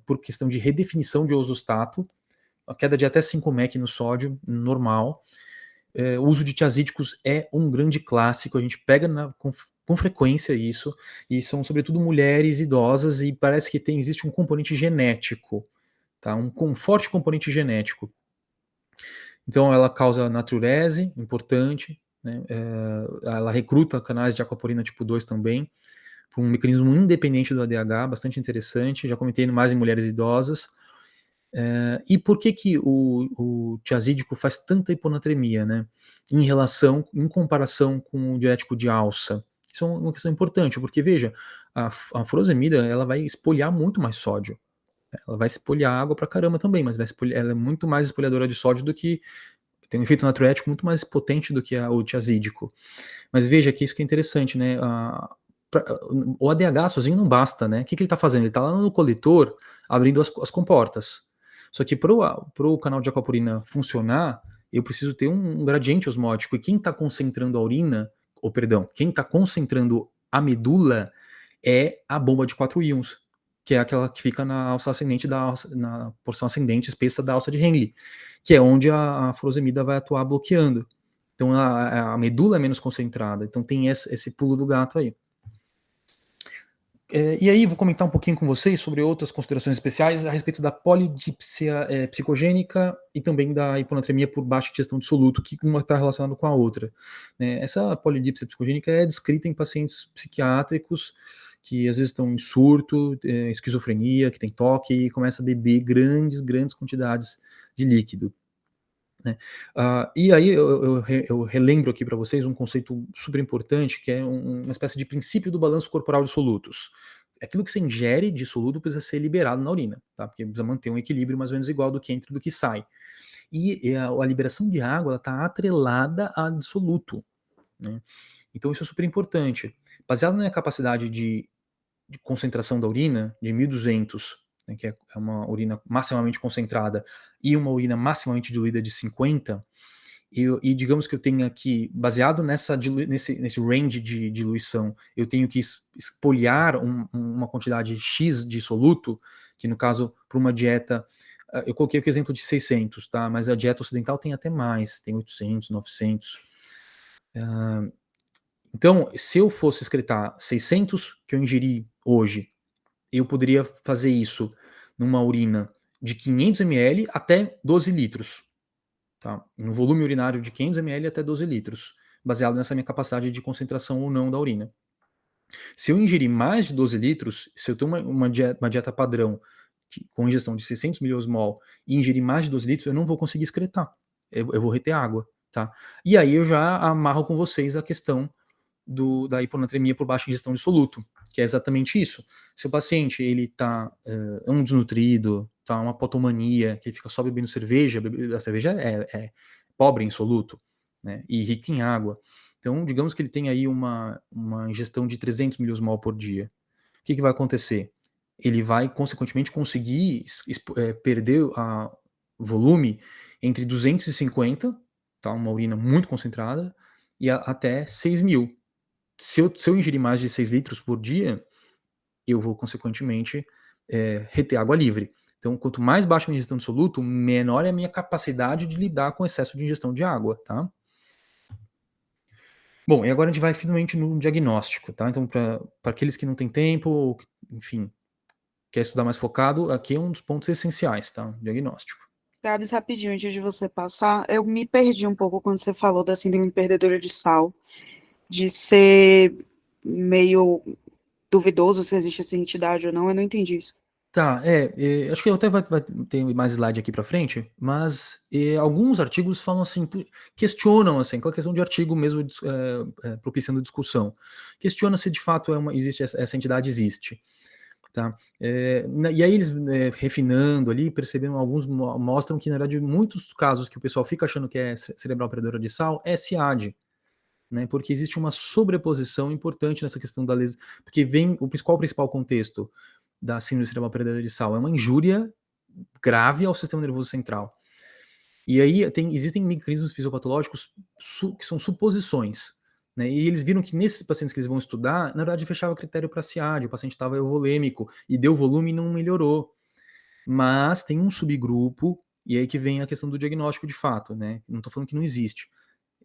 por questão de redefinição de osostato, a queda de até 5 mEq no sódio, normal. O uso de tiazídicos é um grande clássico, a gente pega com frequência isso, e são sobretudo mulheres idosas, e parece que existe um componente genético, tá? Um forte componente genético. Então ela causa natriurese, importante, né? Ela recruta canais de aquaporina tipo 2 também, por um mecanismo independente do ADH, bastante interessante, já comentei mais em mulheres idosas. E por que o tiazídico faz tanta hiponatremia, né? Em comparação com o diurético de alça? Isso é uma questão importante, porque veja, a furosemida ela vai espolhar muito mais sódio. Ela vai espolhar água pra caramba também, mas ela é muito mais espolhadora de sódio do que tem um efeito natriurético muito mais potente do que o tiazídico. Mas veja que isso que é interessante, né? O ADH sozinho não basta, né? O que ele está fazendo? Ele está lá no coletor abrindo as comportas. Só que para o canal de aquaporina funcionar, eu preciso ter um gradiente osmótico. E quem está concentrando a urina, quem está concentrando a medula é a bomba de 4 íons, que é aquela que fica na alça ascendente na porção ascendente espessa da alça de Henle, que é onde a furosemida vai atuar bloqueando. Então a medula é menos concentrada. Então tem esse pulo do gato aí. E aí vou comentar um pouquinho com vocês sobre outras considerações especiais a respeito da polidipsia psicogênica e também da hiponatremia por baixa ingestão de soluto, que uma está relacionada com a outra. Essa polidipsia psicogênica é descrita em pacientes psiquiátricos que às vezes estão em surto, esquizofrenia, que tem toque e começa a beber grandes quantidades de líquido. Né? E aí eu relembro aqui para vocês um conceito super importante, que é uma espécie de princípio do balanço corporal de solutos. Aquilo que você ingere de soluto precisa ser liberado na urina, tá? Porque precisa manter um equilíbrio mais ou menos igual do que entra e do que sai. E a liberação de água está atrelada a dissoluto. Né? Então isso é super importante. Baseado na capacidade de concentração da urina, de 1.200, né, que é uma urina maximamente concentrada, e uma urina maximamente diluída de 50, e digamos que eu tenho aqui, baseado nesse range de diluição, eu tenho que espoliar uma quantidade X de soluto, que no caso, para uma dieta eu coloquei aqui o exemplo de 600, tá? Mas a dieta ocidental tem até mais, tem 800, 900. Então, se eu fosse excretar 600 que eu ingeri hoje, eu poderia fazer isso numa urina de 500 ml até 12 litros, tá? No volume urinário de 500 ml até 12 litros, baseado nessa minha capacidade de concentração ou não da urina. Se eu ingerir mais de 12 litros, se eu tenho uma dieta padrão com ingestão de 600 miliosmol e ingerir mais de 12 litros, eu não vou conseguir excretar. Eu vou reter água, tá? E aí eu já amarro com vocês a questão da hiponatremia por baixa ingestão de soluto, que é exatamente isso. Se o paciente ele tá um desnutrido, tá uma potomania, que ele fica só bebendo cerveja, a cerveja é pobre em soluto, né, e rica em água. Então, digamos que ele tem aí uma ingestão de 300 miliosmol por dia. O que vai acontecer? Ele vai, consequentemente, conseguir perder volume entre 250, tá, uma urina muito concentrada, e até 6.000. Se eu ingerir mais de 6 litros por dia, eu vou, consequentemente, reter água livre. Então, quanto mais baixa a minha ingestão de soluto, menor é a minha capacidade de lidar com o excesso de ingestão de água, tá? Bom, e agora a gente vai finalmente no diagnóstico, tá? Então, para aqueles que não têm tempo, ou enfim, quer estudar mais focado, aqui é um dos pontos essenciais, tá? Diagnóstico. Gabs, rapidinho, antes de você passar, eu me perdi um pouco quando você falou da síndrome perdedora de sal, de ser meio duvidoso se existe essa entidade ou não, eu não entendi isso. Tá, acho que até vai ter mais slide aqui pra frente, mas alguns artigos falam assim, questionam assim, aquela questão de artigo mesmo propiciando discussão. Questiona se de fato existe essa entidade existe. Tá? E aí eles refinando ali, percebendo, alguns mostram que na verdade muitos casos que o pessoal fica achando que é cerebral perdedora de sal é SIAD, né? Porque existe uma sobreposição importante nessa questão da lesão, porque vem qual o principal contexto da síndrome cerebral perdedora de sal? É uma injúria grave ao sistema nervoso central. E aí existem mecanismos fisiopatológicos que são suposições. Né? E eles viram que nesses pacientes que eles vão estudar, na verdade fechava critério para SIAD, o paciente estava euvolêmico e deu volume e não melhorou. Mas tem um subgrupo, e aí que vem a questão do diagnóstico de fato, né? Não estou falando que não existe.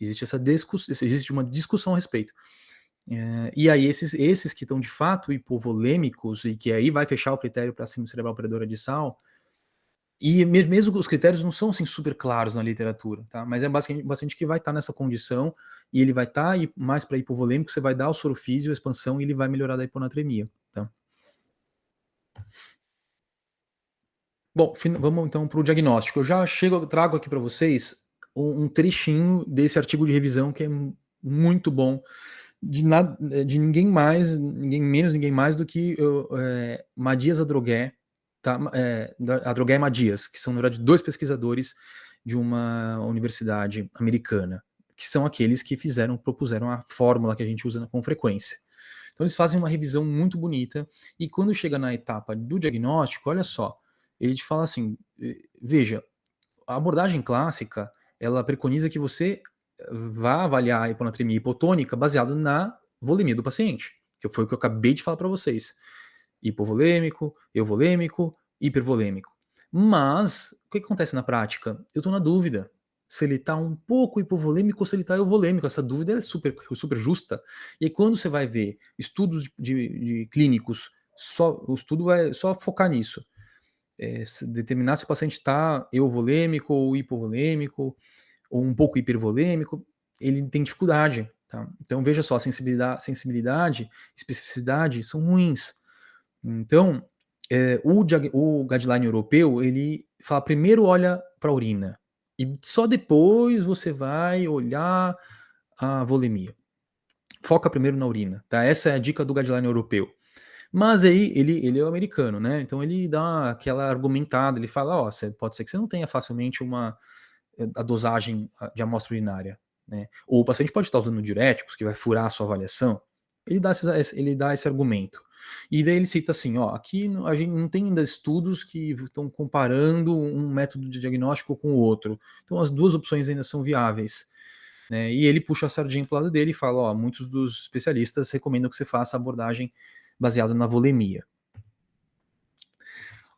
Existe uma discussão a respeito. E aí esses que estão de fato hipovolêmicos, e que aí vai fechar o critério para síndrome cerebral perdedora de sal, e mesmo os critérios não são assim super claros na literatura, tá? Mas é bastante que vai estar nessa condição, e ele vai estar mais para hipovolêmico, você vai dar o sorofísio, a expansão, e ele vai melhorar da hiponatremia, tá? Bom, vamos então para o diagnóstico. Eu já trago aqui para vocês um trechinho desse artigo de revisão que é muito bom, de ninguém menos, ninguém mais do que Madias Adrogué, tá? Adrogué e Madias, que são, na verdade, dois pesquisadores de uma universidade americana, que são aqueles que propuseram a fórmula que a gente usa com frequência. Então eles fazem uma revisão muito bonita, e quando chega na etapa do diagnóstico, olha só, ele te fala assim, veja, a abordagem clássica, ela preconiza que você vá avaliar a hiponatremia hipotônica baseado na volemia do paciente, que foi o que eu acabei de falar para vocês. Hipovolêmico, euvolêmico, hipervolêmico. Mas, o que acontece na prática? Eu estou na dúvida se ele está um pouco hipovolêmico ou se ele está euvolêmico. Essa dúvida é super, super justa. E aí, quando você vai ver estudos de clínicos, o estudo vai só focar nisso. Determinar se o paciente está euvolêmico ou hipovolêmico, ou um pouco hipervolêmico, ele tem dificuldade. Tá? Então, veja só, sensibilidade, especificidade são ruins. Então, o guideline europeu, ele fala, primeiro olha para a urina, e só depois você vai olhar a volemia. Foca primeiro na urina, tá? Essa é a dica do guideline europeu. Mas aí ele é o americano, né? Então ele dá aquela argumentada, ele fala, pode ser que você não tenha facilmente a dosagem de amostra urinária, né? Ou o paciente pode estar usando diuréticos, que vai furar a sua avaliação. Ele dá esse argumento. E daí ele cita assim, aqui a gente não tem ainda estudos que estão comparando um método de diagnóstico com o outro. Então as duas opções ainda são viáveis. Né? E ele puxa a sardinha para o lado dele e fala, muitos dos especialistas recomendam que você faça a abordagem baseada na volemia.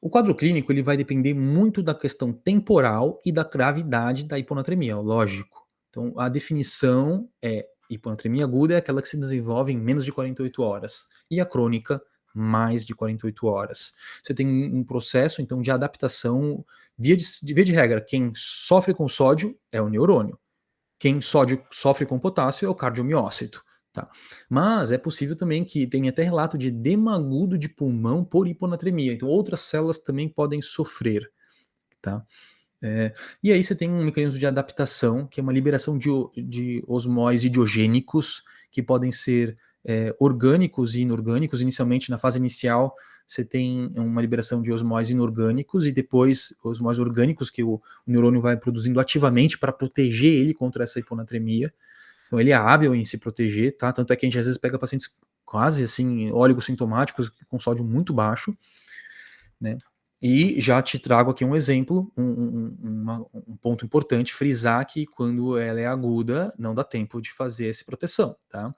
O quadro clínico ele vai depender muito da questão temporal e da gravidade da hiponatremia, lógico. Então, a definição é hiponatremia aguda é aquela que se desenvolve em menos de 48 horas e a crônica mais de 48 horas. Você tem um processo então de adaptação via de regra, quem sofre com sódio é o neurônio. Quem sofre com potássio é o cardiomiócito. Tá? Mas é possível também que tenha até relato de edema agudo de pulmão por hiponatremia. Então, outras células também podem sofrer. Tá? E aí você tem um mecanismo de adaptação, que é uma liberação de osmóis idiogênicos, que podem ser orgânicos e inorgânicos. Inicialmente, na fase inicial, você tem uma liberação de osmóis inorgânicos e depois osmóis orgânicos que o neurônio vai produzindo ativamente para proteger ele contra essa hiponatremia. Então ele é hábil em se proteger, tá? Tanto é que a gente às vezes pega pacientes quase assim, oligossintomáticos com sódio muito baixo, né? E já te trago aqui um exemplo, um ponto importante, frisar que quando ela é aguda, não dá tempo de fazer essa proteção, tá?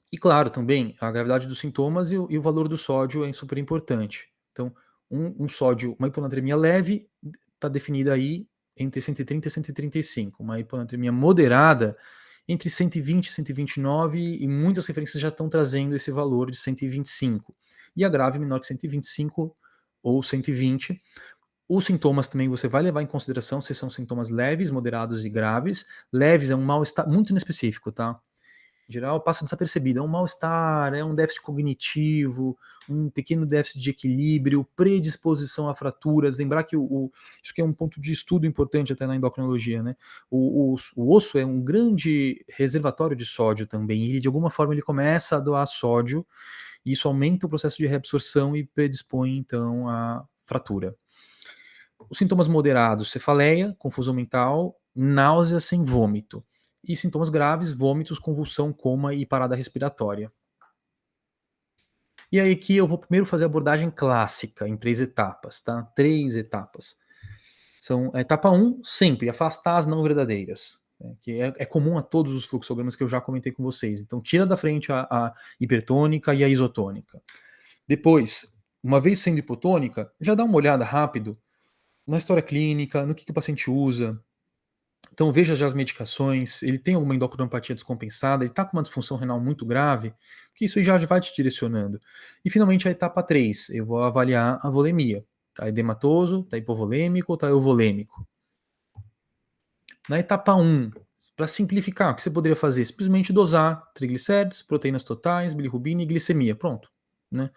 E claro, também, a gravidade dos sintomas e o valor do sódio é super importante. Então, um sódio, uma hiponatremia leve, está definida aí entre 130 e 135. Uma hiponatremia moderada, entre 120 e 129, e muitas referências já estão trazendo esse valor de 125. E a grave menor que 125 ou 120. Os sintomas também você vai levar em consideração se são sintomas leves, moderados e graves. Leves é um mal-estar muito inespecífico, tá? Em geral, passa desapercebido. É um mal-estar, é um déficit cognitivo, um pequeno déficit de equilíbrio, predisposição a fraturas. Lembrar que isso que é um ponto de estudo importante até na endocrinologia, né? O osso é um grande reservatório de sódio também, e de alguma forma ele começa a doar sódio, e isso aumenta o processo de reabsorção e predispõe, então, à fratura. Os sintomas moderados, cefaleia, confusão mental, náusea sem vômito. E sintomas graves, vômitos, convulsão, coma e parada respiratória. E aí aqui eu vou primeiro fazer a abordagem clássica em 3 etapas, tá? 3 etapas. São a etapa 1, sempre afastar as não verdadeiras, né, que é comum a todos os fluxogramas que eu já comentei com vocês. Então tira da frente a hipertônica e a isotônica. Depois, uma vez sendo hipotônica, já dá uma olhada rápido na história clínica, no que o paciente usa. Então veja já as medicações, ele tem alguma endocrinopatia descompensada, ele está com uma disfunção renal muito grave, que isso já vai te direcionando. E finalmente a etapa 3, eu vou avaliar a volemia. Está edematoso, está hipovolêmico ou está euvolêmico? Na etapa 1, para simplificar, o que você poderia fazer? Simplesmente dosar triglicérides, proteínas totais, bilirrubina e glicemia. Pronto. Né?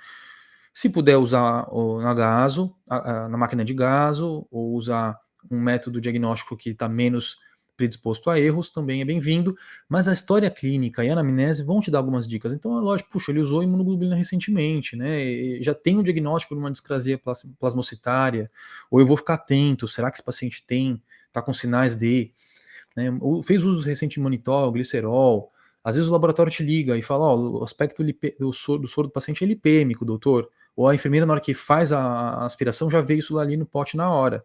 Se puder usar na gaso, na máquina de gaso, ou usar um método diagnóstico que está menos predisposto a erros, também é bem-vindo, mas a história clínica e a anamnese vão te dar algumas dicas. Então é lógico, puxa, ele usou imunoglobulina recentemente, né? E já tem um diagnóstico de uma discrasia plasmocitária, ou eu vou ficar atento, será que esse paciente está com sinais de, né? Ou fez uso recente de monitor, glicerol, às vezes o laboratório te liga e fala, o aspecto do soro do paciente é lipêmico, doutor. Ou a enfermeira, na hora que faz a aspiração, já vê isso ali no pote na hora.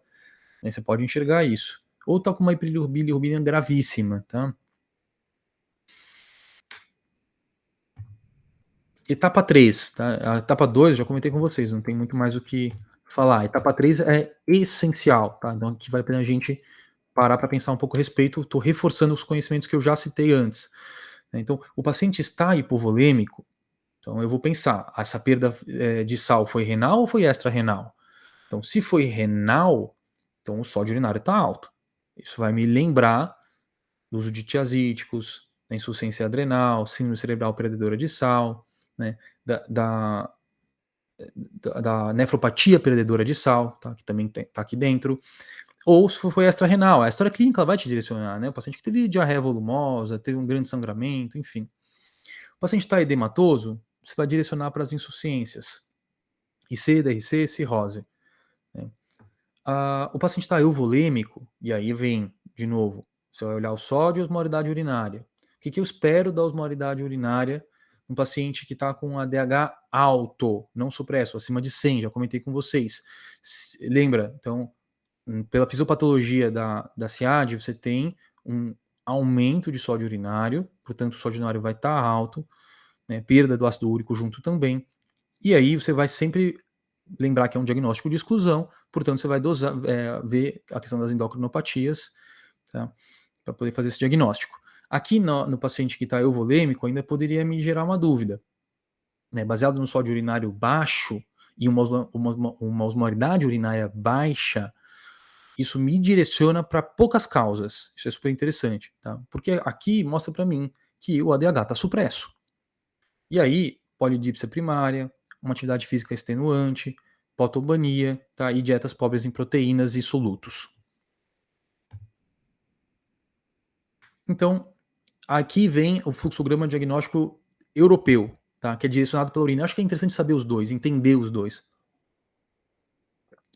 Né? Você pode enxergar isso. Ou tá com uma bilirrubina gravíssima, tá? Etapa 3, tá? A etapa 2, já comentei com vocês, não tem muito mais o que falar. A etapa 3 é essencial, tá? Então aqui vale a pena a gente parar para pensar um pouco a respeito. Estou reforçando os conhecimentos que eu já citei antes. Então, o paciente está hipovolêmico, então eu vou pensar, essa perda de sal foi renal ou foi extra-renal? Então, se foi renal, então o sódio urinário está alto. Isso vai me lembrar do uso de tiazídicos, da insuficiência adrenal, síndrome cerebral perdedora de sal, né, da, da, da nefropatia perdedora de sal, tá, que também está aqui dentro. Ou se foi extra-renal, a história clínica ela vai te direcionar, né? O paciente que teve diarreia volumosa, teve um grande sangramento, enfim. O paciente está edematoso, você vai direcionar para as insuficiências. IC, DRC, cirrose. Né? O paciente está euvolêmico, e aí vem, de novo, você vai olhar o sódio e a osmolaridade urinária. O que eu espero da osmolaridade urinária um paciente que está com ADH alto, não supresso, acima de 100, já comentei com vocês. Lembra, então, pela fisiopatologia da SIAD, você tem um aumento de sódio urinário, portanto o sódio urinário vai estar alto, né, perda do ácido úrico junto também, e aí você vai sempre lembrar que é um diagnóstico de exclusão, portanto você vai dosar, ver a questão das endocrinopatias, tá? Para poder fazer esse diagnóstico. Aqui no paciente que está euvolêmico, ainda poderia me gerar uma dúvida, né? Baseado no sódio urinário baixo e uma osmolaridade urinária baixa, isso me direciona para poucas causas. Isso é super interessante, tá? Porque aqui mostra para mim que o ADH está supresso. E aí, polidipsia primária, uma atividade física extenuante, potobania, tá? E dietas pobres em proteínas e solutos. Então, aqui vem o fluxograma diagnóstico europeu, tá? Que é direcionado pela urina. Eu acho que é interessante saber os dois, entender os dois.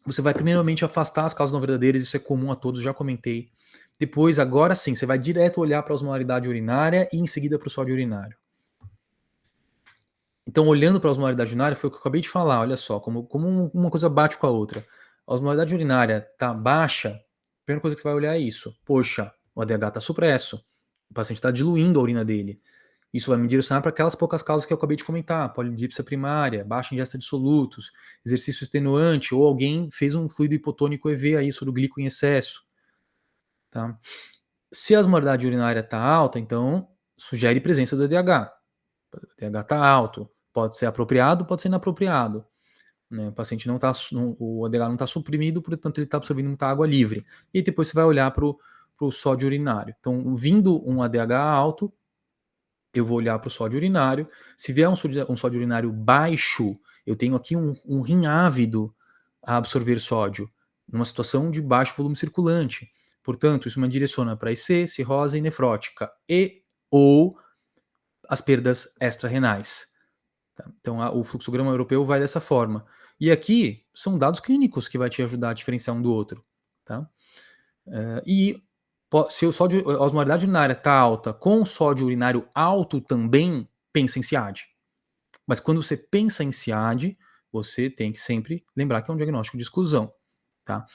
Você vai primeiramente afastar as causas não verdadeiras, isso é comum a todos, já comentei. Depois, agora sim, você vai direto olhar para a osmolaridade urinária e em seguida para o sódio urinário. Então, olhando para a osmolaridade urinária, foi o que eu acabei de falar, olha só, como uma coisa bate com a outra. A osmolaridade urinária está baixa, a primeira coisa que você vai olhar é isso. Poxa, o ADH está supresso, o paciente está diluindo a urina dele. Isso vai me direcionar para aquelas poucas causas que eu acabei de comentar, polidipsia primária, baixa ingesta de solutos, exercício extenuante, ou alguém fez um fluido hipotônico EV aí sobre o glico em excesso. Tá? Se a osmolaridade urinária está alta, então sugere presença do ADH. O ADH está alto, pode ser apropriado, pode ser inapropriado. Né? O paciente não está, o ADH não está suprimido, portanto ele está absorvendo muita água livre. E depois você vai olhar para o sódio urinário. Então, vindo um ADH alto, eu vou olhar para o sódio urinário. Se vier um sódio urinário baixo, eu tenho aqui um rim ávido a absorver sódio, numa situação de baixo volume circulante. Portanto, isso me direciona para IC, cirrose nefrótica e ou as perdas extra-renais. Tá? Então, o fluxograma europeu vai dessa forma. E aqui são dados clínicos que vai te ajudar a diferenciar um do outro. Tá? E se a osmolaridade urinária está alta com sódio urinário alto também, pensa em SIAD. Mas quando você pensa em SIAD, você tem que sempre lembrar que é um diagnóstico de exclusão. Tá?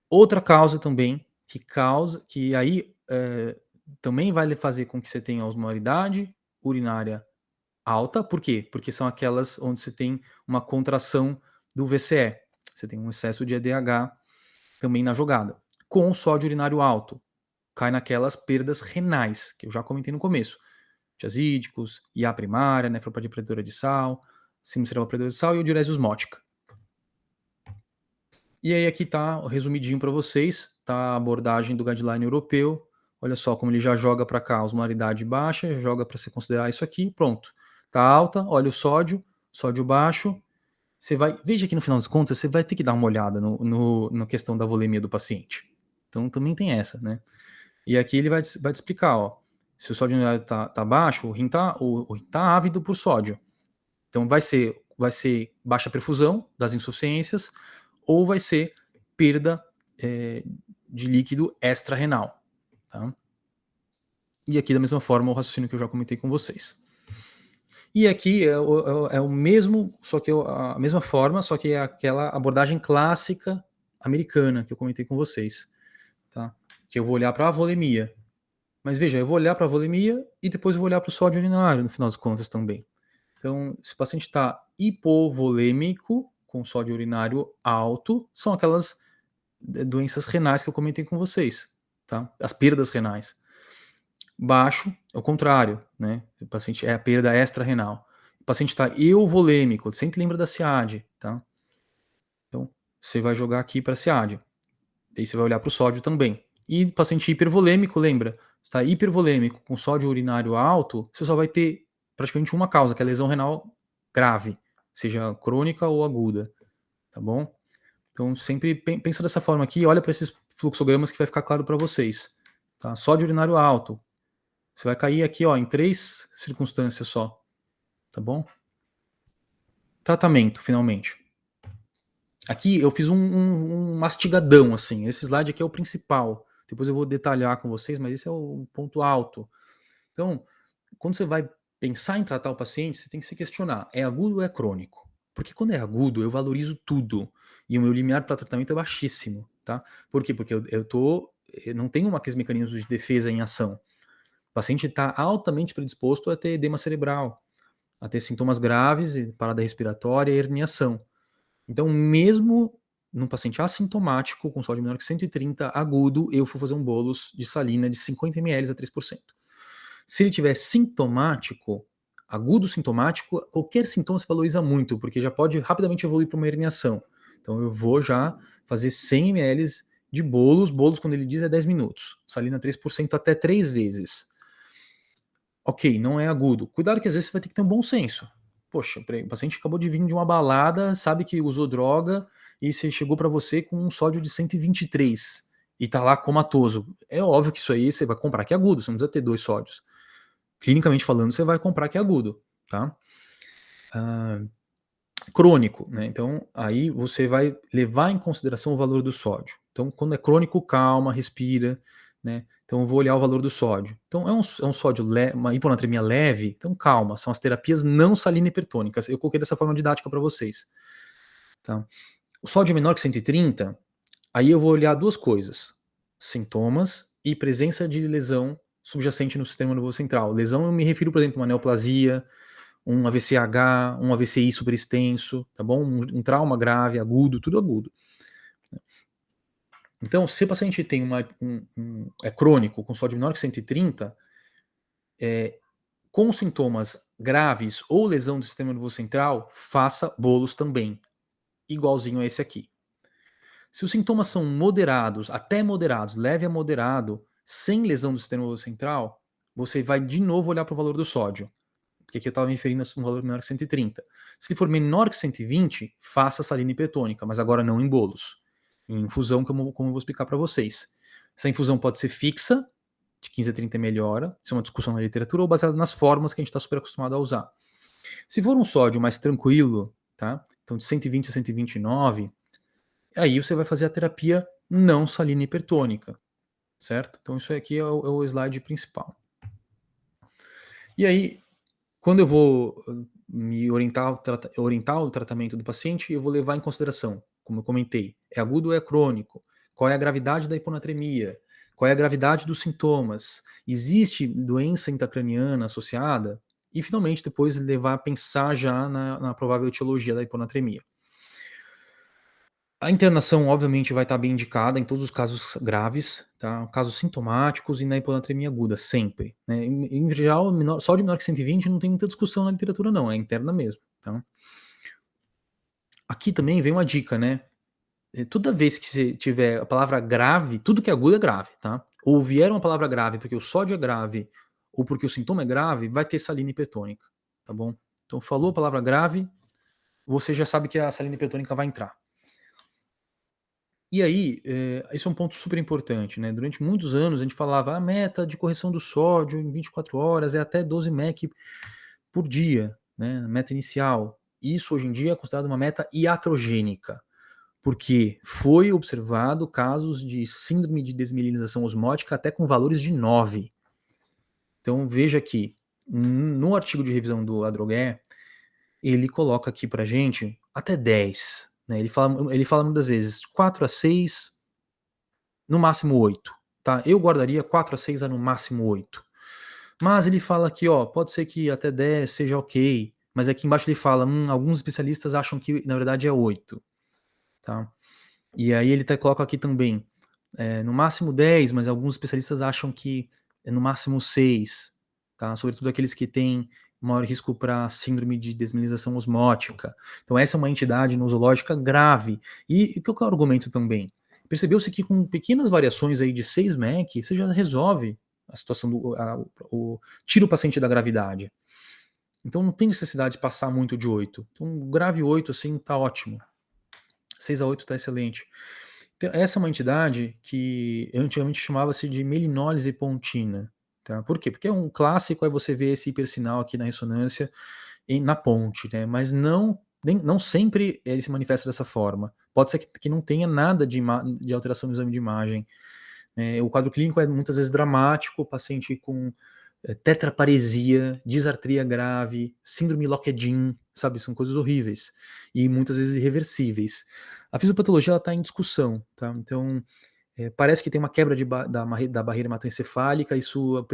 Outra causa também, que aí também vai fazer com que você tenha osmolaridade urinária alta, por quê? Porque são aquelas onde você tem uma contração do VCE. Você tem um excesso de EDH também na jogada. Com sódio urinário alto, cai naquelas perdas renais, que eu já comentei no começo. Tiazídicos, IA primária, nefropatia predadora de sal, síndrome cerebral predadora de sal e diurese osmótica. E aí aqui tá resumidinho para vocês, tá a abordagem do guideline europeu. Olha só como ele já joga para cá, osmolaridade baixa, joga para você considerar isso aqui, pronto. Tá alta, olha o sódio baixo. Você vai, veja que no final das contas, você vai ter que dar uma olhada na questão da volemia do paciente. Então também tem essa, né? E aqui ele vai te explicar, ó, se o sódio urinário tá baixo, o rim tá ávido por sódio. Então vai ser baixa perfusão das insuficiências ou vai ser perda de líquido extra-renal. Tá? E aqui da mesma forma o raciocínio que eu já comentei com vocês. E aqui é o mesmo, só que a mesma forma, só que é aquela abordagem clássica americana que eu comentei com vocês. Tá? Que eu vou olhar para a volemia. Mas veja, eu vou olhar para a volemia e depois eu vou olhar para o sódio urinário, no final das contas também. Então, se o paciente está hipovolêmico, com sódio urinário alto, são aquelas doenças renais que eu comentei com vocês, tá? As perdas renais. Baixo é o contrário, né? O paciente é a perda extra-renal. O paciente está euvolêmico, sempre lembra da SIAD, tá? Então, você vai jogar aqui para a SIAD. Daí você vai olhar para o sódio também. E paciente hipervolêmico, lembra? Está hipervolêmico com sódio urinário alto, você só vai ter praticamente uma causa, que é a lesão renal grave, seja crônica ou aguda, tá bom? Então sempre pensa dessa forma aqui, olha para esses fluxogramas que vai ficar claro para vocês. Tá? Sódio urinário alto, você vai cair aqui ó, em 3 circunstâncias só, tá bom? Tratamento, finalmente. Aqui eu fiz um mastigadão, assim, esse slide aqui é o principal, depois eu vou detalhar com vocês, mas esse é o ponto alto. Então, quando você vai pensar em tratar o paciente, você tem que se questionar, é agudo ou é crônico? Porque quando é agudo, eu valorizo tudo, e o meu limiar para tratamento é baixíssimo, tá? Por quê? Porque eu não tenho aqueles mecanismos de defesa em ação. O paciente está altamente predisposto a ter edema cerebral, a ter sintomas graves, parada respiratória e herniação. Então, mesmo num paciente assintomático, com sódio menor que 130, agudo, eu vou fazer um bolus de salina de 50 ml a 3%. Se ele tiver sintomático, agudo sintomático, qualquer sintoma se valoriza muito, porque já pode rapidamente evoluir para uma herniação. Então eu vou já fazer 100 ml de bolos quando ele diz é 10 minutos, salina 3% até 3 vezes. Ok, não é agudo. Cuidado que às vezes você vai ter que ter um bom senso. Poxa, o paciente acabou de vir de uma balada, sabe que usou droga e você chegou para você com um sódio de 123 e tá lá comatoso. É óbvio que isso aí você vai comprar que é agudo, você não precisa ter 2 sódios. Clinicamente falando, você vai comprar que é agudo, tá? Ah, crônico, né? Então, aí você vai levar em consideração o valor do sódio. Então, quando é crônico, calma, respira, né? Então, eu vou olhar o valor do sódio. Então, é um sódio, uma hiponatremia leve, então calma, são as terapias não salina hipertônicas. Eu coloquei dessa forma didática para vocês, tá? O sódio é menor que 130, aí eu vou olhar duas coisas: sintomas e presença de lesão subjacente no sistema nervoso central. Lesão, eu me refiro, por exemplo, a uma neoplasia, um AVCH, um AVCI superextenso, tá bom? Um trauma grave, agudo, tudo agudo. Então, se o paciente tem é crônico, com sódio menor que 130, com sintomas graves ou lesão do sistema nervoso central, faça bolos também, igualzinho a esse aqui. Se os sintomas são moderados, até moderados, leve a moderado, sem lesão do sistema nervoso central, você vai de novo olhar para o valor do sódio, porque aqui eu estava me referindo a um valor menor que 130. Se ele for menor que 120, faça salina hipertônica, mas agora não em bolos, em infusão, como eu vou explicar para vocês. Essa infusão pode ser fixa, de 15 a 30 melhora, isso é uma discussão na literatura, ou baseada nas formas que a gente está super acostumado a usar. Se for um sódio mais tranquilo, tá? Então de 120 a 129, aí você vai fazer a terapia não salina hipertônica, certo? Então isso aqui é o slide principal. E aí, quando eu vou me orientar o tratamento do paciente, eu vou levar em consideração, como eu comentei, é agudo ou é crônico? Qual é a gravidade da hiponatremia? Qual é a gravidade dos sintomas? Existe doença intracraniana associada? E, finalmente, depois levar a pensar já na provável etiologia da hiponatremia. A internação, obviamente, vai estar bem indicada em todos os casos graves, tá? Casos sintomáticos e na hiponatremia aguda, sempre, né? Em geral, sódio menor que 120 não tem muita discussão na literatura não, é interna mesmo, tá? Aqui também vem uma dica, né? Toda vez que você tiver a palavra grave, tudo que é agudo é grave, tá? Ou vier uma palavra grave porque o sódio é grave ou porque o sintoma é grave, vai ter salina hipertônica, tá bom? Então falou a palavra grave, você já sabe que a salina hipertônica vai entrar. E aí, esse é um ponto super importante, né? Durante muitos anos a gente falava a meta de correção do sódio em 24 horas é até 12 mEq por dia, né? Meta inicial. Isso hoje em dia é considerado uma meta iatrogênica, porque foi observado casos de síndrome de desmielinização osmótica até com valores de 9. Então veja aqui, no artigo de revisão do Adrogué, ele coloca aqui pra gente até 10, né? Ele fala muitas vezes 4 a 6, no máximo 8, tá? Eu guardaria 4 a 6 a no máximo 8. Mas ele fala aqui, ó, pode ser que até 10 seja ok, mas aqui embaixo ele fala, alguns especialistas acham que na verdade é 8, tá? E aí ele coloca aqui também, no máximo 10, mas alguns especialistas acham que é no máximo 6, tá? Sobretudo aqueles que têm maior risco para síndrome de desmineralização osmótica. Então essa é uma entidade nosológica grave. E o que é o argumento também? Percebeu-se que com pequenas variações aí de 6 mEq, você já resolve a situação tira o paciente da gravidade. Então não tem necessidade de passar muito de 8. Então grave 8 assim tá ótimo. 6 a 8 tá excelente. Então, essa é uma entidade que antigamente chamava-se de melinólise pontina. Tá? Por quê? Porque é um clássico, aí você vê esse hipersinal aqui na ressonância na ponte, né? Mas não sempre ele se manifesta dessa forma. Pode ser que não tenha nada de alteração no exame de imagem. O quadro clínico é muitas vezes dramático, o paciente com tetraparesia, disartria grave, síndrome Locked-in, sabe? São coisas horríveis e muitas vezes irreversíveis. A fisiopatologia está em discussão, tá? Então, parece que tem uma quebra da barreira hematoencefálica, isso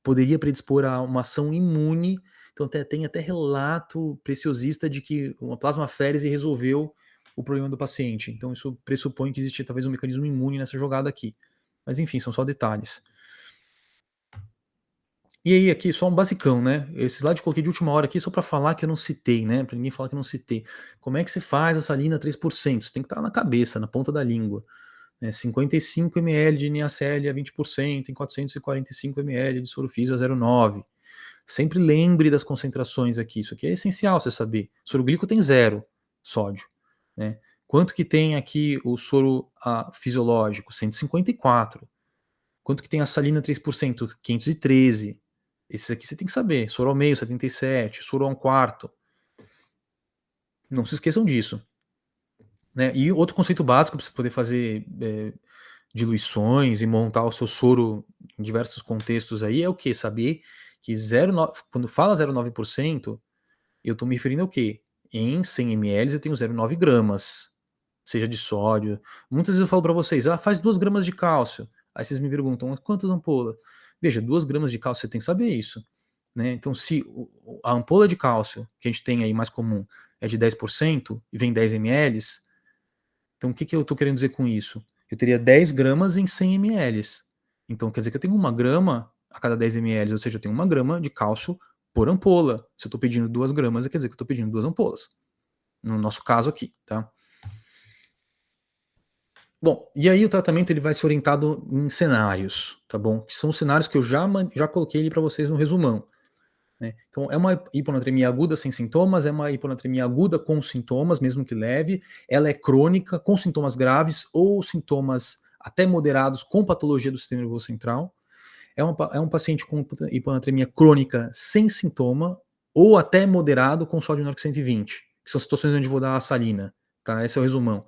poderia predispor a uma ação imune. Então, tem até relato preciosista de que uma plasmaférese resolveu o problema do paciente. Então isso pressupõe que existe talvez um mecanismo imune nessa jogada aqui. Mas enfim, são só detalhes. E aí aqui só um basicão, né, esse slide eu coloquei de última hora aqui só para falar que eu não citei, né, para ninguém falar que eu não citei. Como é que você faz a salina 3%? Você tem que estar na cabeça, na ponta da língua. 55 ml de NaCl a 20% em 445 ml de soro físio a 0,9. Sempre lembre das concentrações aqui, isso aqui é essencial você saber. Soro glico tem 0 sódio, né? Quanto que tem aqui o soro fisiológico? 154. Quanto que tem a salina 3%? 513. Esses aqui você tem que saber. Soro ao meio, 77. Soro a 1/4. Não se esqueçam disso. Né? E outro conceito básico para você poder fazer diluições e montar o seu soro em diversos contextos aí é o que? Saber que 0,9, quando fala 0,9%, eu estou me referindo ao quê? Em 100 ml eu tenho 0,9 gramas, seja de sódio. Muitas vezes eu falo para vocês, faz 2 gramas de cálcio. Aí vocês me perguntam, quantas ampolas? Veja, 2 gramas de cálcio, você tem que saber isso. Né? Então, se a ampola de cálcio que a gente tem aí mais comum é de 10% e vem 10 ml, então o que eu estou querendo dizer com isso? Eu teria 10 gramas em 100 ml. Então quer dizer que eu tenho 1 grama a cada 10 ml, ou seja, eu tenho 1 grama de cálcio por ampola. Se eu estou pedindo 2 gramas, quer dizer que eu estou pedindo 2 ampolas. No nosso caso aqui, tá? Bom, e aí o tratamento ele vai ser orientado em cenários, tá bom? Que são cenários que eu já coloquei ali para vocês no resumão. Né? Então, é uma hiponatremia aguda sem sintomas, é uma hiponatremia aguda com sintomas, mesmo que leve, ela é crônica, com sintomas graves ou sintomas até moderados com patologia do sistema nervoso central. É um paciente com hiponatremia crônica sem sintoma ou até moderado com sódio menor que 120, que são situações onde eu vou dar a salina. Tá? Esse é o resumão.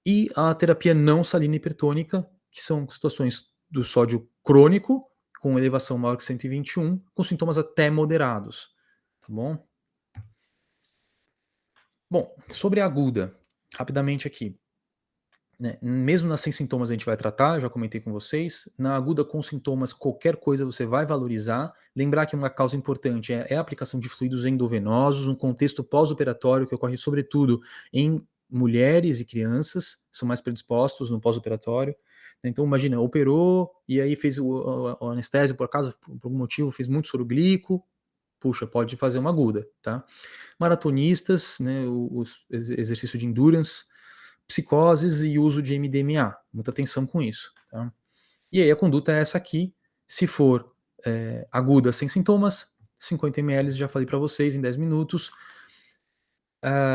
E a terapia não salina hipertônica, que são situações do sódio crônico, com elevação maior que 121, com sintomas até moderados. Tá bom? Bom, sobre a aguda, rapidamente aqui. Né? Mesmo nas sem sintomas a gente vai tratar, já comentei com vocês. Na aguda com sintomas, qualquer coisa você vai valorizar. Lembrar que uma causa importante é a aplicação de fluidos endovenosos, um contexto pós-operatório que ocorre sobretudo em mulheres e crianças, são mais predispostos no pós-operatório. Então, imagina, operou e aí fez o anestésio, por acaso, por algum motivo, fez muito soro glico, puxa, pode fazer uma aguda, tá? Maratonistas, né, os exercício de endurance, psicoses e uso de MDMA. Muita atenção com isso. Tá? E aí a conduta é essa aqui. Se for aguda sem sintomas, 50 ml, já falei para vocês, em 10 minutos.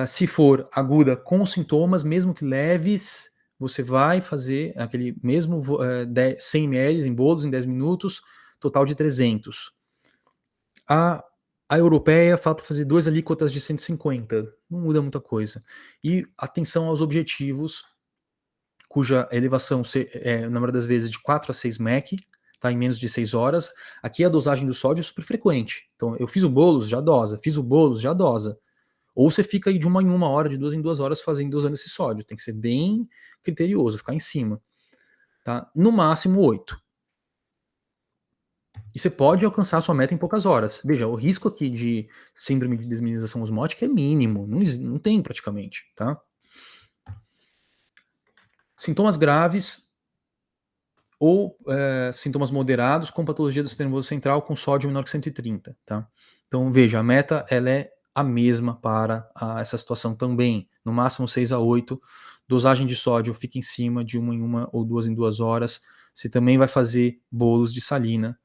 Se for aguda com sintomas, mesmo que leves, você vai fazer aquele mesmo 100 ml em bolos em 10 minutos, total de 300. A europeia fala para fazer 2 alíquotas de 150, não muda muita coisa. E atenção aos objetivos, cuja elevação, na maioria das vezes, de 4 a 6 mEq, tá, em menos de 6 horas. Aqui a dosagem do sódio é super frequente. Então, eu fiz o bolos, já dosa. Fiz o bolos, já dosa. Ou você fica aí de 1 em 1 hora, de 2 em 2 horas, dosando esse sódio. Tem que ser bem criterioso, ficar em cima. Tá? No máximo 8. E você pode alcançar a sua meta em poucas horas. Veja, o risco aqui de síndrome de desmineralização osmótica é mínimo, não tem praticamente, tá? Sintomas graves ou sintomas moderados com patologia do sistema nervoso central com sódio menor que 130, tá? Então, veja, a meta ela é a mesma para essa situação também, no máximo 6 a 8, dosagem de sódio fica em cima de 1 em 1 ou 2 em 2 horas, você também vai fazer bolos de salina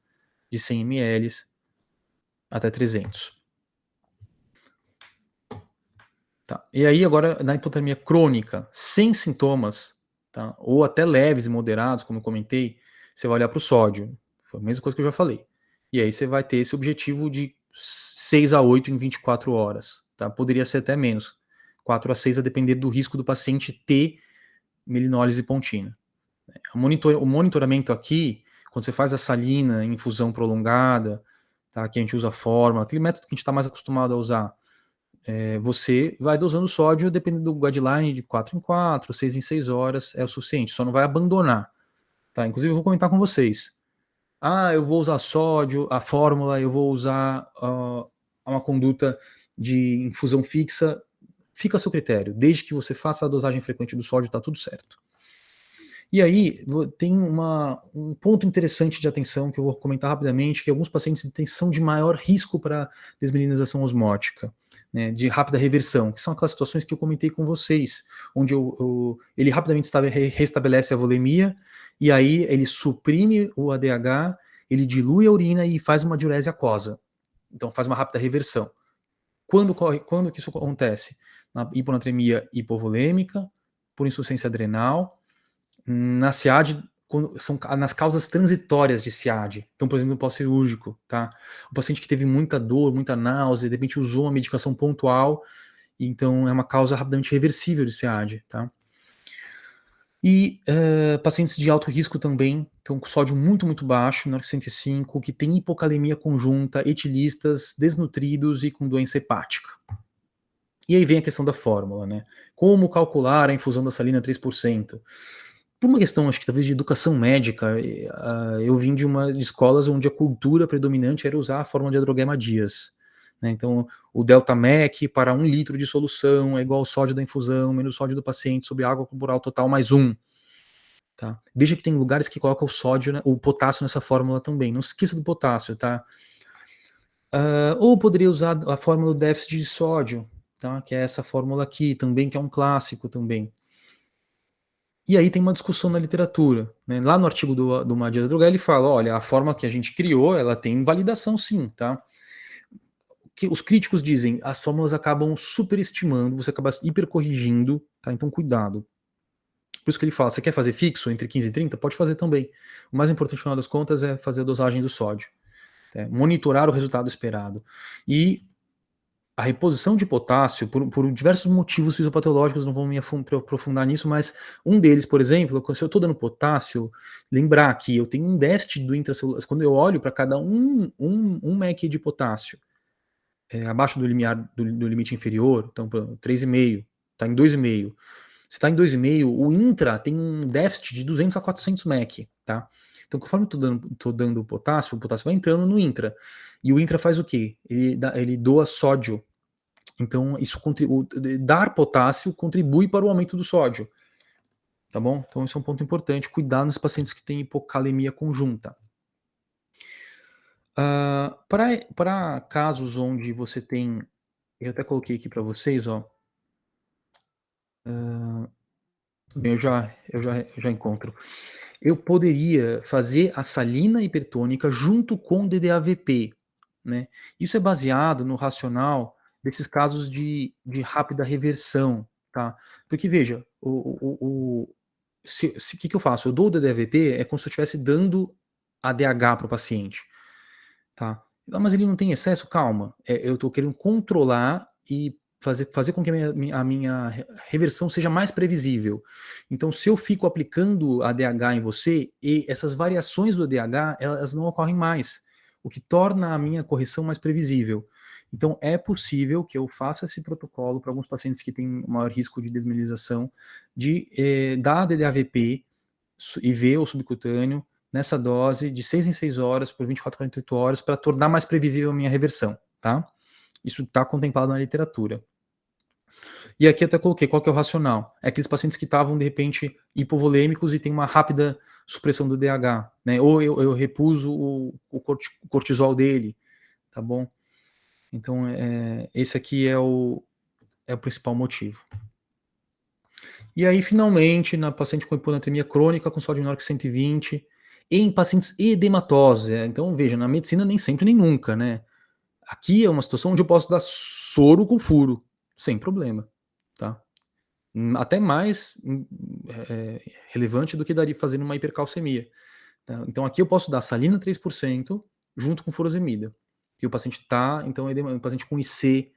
de 100 ml até 300. Tá. E aí agora na hipotermia crônica, sem sintomas, tá? Ou até leves e moderados, como eu comentei, você vai olhar para o sódio, foi a mesma coisa que eu já falei. E aí você vai ter esse objetivo de 6 a 8 em 24 horas, tá? Poderia ser até menos, 4 a 6 a depender do risco do paciente ter melinólise pontina. O monitoramento aqui, quando você faz a salina em infusão prolongada, tá? Que a gente usa a fórmula, aquele método que a gente está mais acostumado a usar, você vai dosando sódio dependendo do guideline de 4 em 4, 6 em 6 horas, é o suficiente, só não vai abandonar. Tá? Inclusive, eu vou comentar com vocês. Eu vou usar sódio, a fórmula, eu vou usar uma conduta de infusão fixa. fica a seu critério, desde que você faça a dosagem frequente do sódio, tá tudo certo. E aí, tem um ponto interessante de atenção que eu vou comentar rapidamente, que alguns pacientes são de maior risco para desmineralização osmótica, né, de rápida reversão, que são aquelas situações que eu comentei com vocês, onde ele rapidamente restabelece a volemia, e aí ele suprime o ADH, ele dilui a urina e faz uma diurese aquosa. Então faz uma rápida reversão. Quando que isso acontece? Na hiponatremia hipovolêmica, por insuficiência adrenal, na SIAD, são nas causas transitórias de SIAD. Então, por exemplo, no pós-cirúrgico, tá? O paciente que teve muita dor, muita náusea, de repente usou uma medicação pontual, então é uma causa rapidamente reversível de SIAD, tá? E pacientes de alto risco também, então com sódio muito baixo, menor que 105, que tem hipocalemia conjunta, etilistas, desnutridos e com doença hepática. E aí vem a questão da fórmula, né? Como calcular a infusão da salina 3%? Por uma questão, acho que talvez de educação médica, eu vim de escolas onde a cultura predominante era usar a fórmula de Adrogema Dias, né? Então, o delta MEC para 1 litro de solução é igual ao sódio da infusão menos o sódio do paciente sobre água corporal total mais 1. Tá? Veja que tem lugares que colocam o sódio, né, o potássio nessa fórmula também. Não se esqueça do potássio, tá? Ou poderia usar a fórmula do déficit de sódio, tá? Que é essa fórmula aqui também, que é um clássico também. E aí tem uma discussão na literatura, né? Lá no artigo do Matias Droga, ele fala, olha, a forma que a gente criou, ela tem validação sim, tá? Que os críticos dizem, as fórmulas acabam superestimando, você acaba hipercorrigindo, tá? Então cuidado. Por isso que ele fala, você quer fazer fixo entre 15 e 30? Pode fazer também. O mais importante, no final das contas, é fazer a dosagem do sódio. Tá? Monitorar o resultado esperado. E a reposição de potássio, por diversos motivos fisiopatológicos, não vou me aprofundar nisso, mas um deles, por exemplo, se eu estou dando potássio, lembrar que eu tenho um déficit do intracelular, quando eu olho para cada um mEq de potássio, abaixo do limiar do limite inferior, então 3,5, está em 2,5. Se está em 2,5, o intra tem um déficit de 200 a 400 mEq, tá? Então, conforme tô dando potássio, o potássio vai entrando no intra. E o intra faz o quê? Ele doa sódio. Então, dar potássio contribui para o aumento do sódio. Tá bom? Então, esse é um ponto importante. Cuidar nos pacientes que têm hipocalemia conjunta. Para casos onde você tem, eu até coloquei aqui para vocês, ó. Bem, eu já encontro. Eu poderia fazer a salina hipertônica junto com DDAVP, né? Isso é baseado no racional desses casos de rápida reversão, tá? Porque veja, o que eu faço? Eu dou o DDAVP, é como se eu estivesse dando ADH para o paciente, tá? Mas ele não tem excesso? Calma. Eu estou querendo controlar e fazer com que a minha reversão seja mais previsível. Então, se eu fico aplicando ADH em você, e essas variações do ADH, elas não ocorrem mais, o que torna a minha correção mais previsível. Então, é possível que eu faça esse protocolo para alguns pacientes que têm maior risco de desmineralização, de dar DDAVP, IV ou subcutâneo, nessa dose de 6 em 6 horas, por 24 a 48 horas, para tornar mais previsível a minha reversão, tá? Isso está contemplado na literatura. E aqui até coloquei qual que é o racional. É aqueles pacientes que estavam, de repente, hipovolêmicos e tem uma rápida supressão do DH, né? Ou eu repuso o cortisol dele, tá bom? Então, esse aqui é o principal motivo. E aí, finalmente, na paciente com hiponatremia crônica, com sódio menor que 120, em pacientes edematosos. Então, veja, na medicina nem sempre nem nunca, né? Aqui é uma situação onde eu posso dar soro com furo, sem problema, tá? Até mais relevante do que daria fazendo uma hipercalcemia. Tá? Então, aqui eu posso dar salina 3% junto com furosemida. E o paciente tá, então, é um paciente com IC,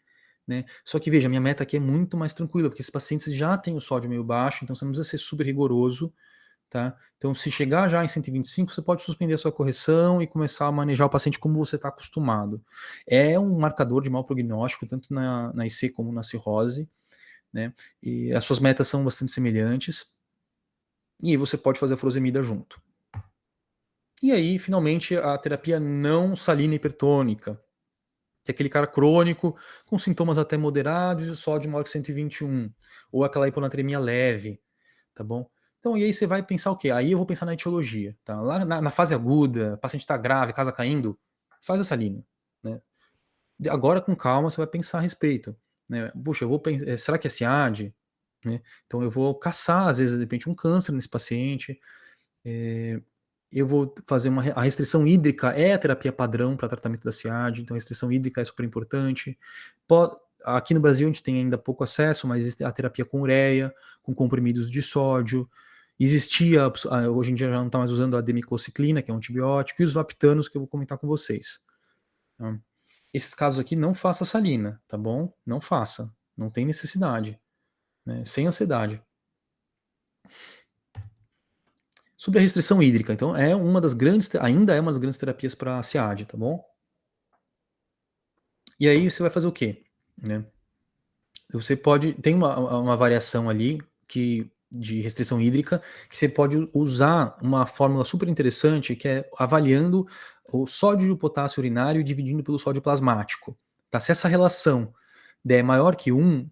né? Só que, veja, minha meta aqui é muito mais tranquila, porque esses pacientes já têm o sódio meio baixo, então você não precisa ser super rigoroso, tá? Então, se chegar já em 125, você pode suspender a sua correção e começar a manejar o paciente como você está acostumado. É um marcador de mau prognóstico, tanto na IC como na cirrose, né? E as suas metas são bastante semelhantes, e aí você pode fazer a furosemida junto. E aí, finalmente, a terapia não salina hipertônica. que é aquele cara crônico, com sintomas até moderados e o sódio maior que 121, ou aquela hiponatremia leve, tá bom? Então, e aí você vai pensar o quê? Aí eu vou pensar na etiologia, tá? Lá na fase aguda, o paciente está grave, casa caindo, faz a salina, né? Agora, com calma, você vai pensar a respeito, né? Puxa, eu vou pensar, será que é SIAD? Né? Então eu vou caçar, às vezes, de repente, um câncer nesse paciente, eu vou fazer a restrição hídrica é a terapia padrão para tratamento da SIAD, então a restrição hídrica é super importante. Aqui no Brasil a gente tem ainda pouco acesso, mas existe a terapia com ureia, com comprimidos de sódio. Existia, hoje em dia já não está mais usando a demiclociclina, que é um antibiótico, e os vaptanos, que eu vou comentar com vocês. Tá? Esses casos aqui, não faça salina, tá bom? Não faça, não tem necessidade, né? Sem ansiedade. Sobre a restrição hídrica, então é uma das grandes, ainda é uma das grandes terapias para SIAD, tá bom? E aí você vai fazer o quê? Né? Você pode, tem uma variação ali de restrição hídrica, que você pode usar uma fórmula super interessante, que é avaliando o sódio e o potássio urinário dividindo pelo sódio plasmático. Tá? Se essa relação der maior que 1,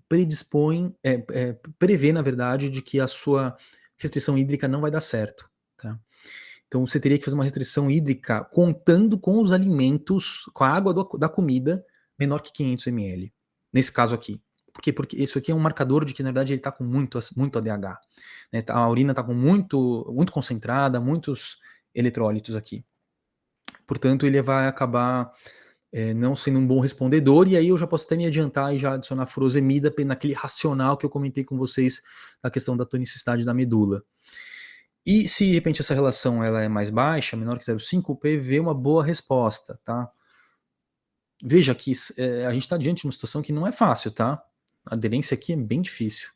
prevê, na verdade, de que a sua restrição hídrica não vai dar certo. Tá? Então você teria que fazer uma restrição hídrica contando com os alimentos, com a água da comida, menor que 500 ml. Nesse caso aqui. Por quê? Porque isso aqui é um marcador de que, na verdade, ele está com muito ADH. Né? A urina está com muito concentrada, muitos eletrólitos aqui. Portanto, ele vai acabar não sendo um bom respondedor, e aí eu já posso até me adiantar e já adicionar furosemida naquele racional que eu comentei com vocês da questão da tonicidade da medula. E se de repente essa relação ela é mais baixa, menor que 0,5, o PV é uma boa resposta, tá? Veja que a gente está diante de uma situação que não é fácil, tá? A aderência aqui é bem difícil.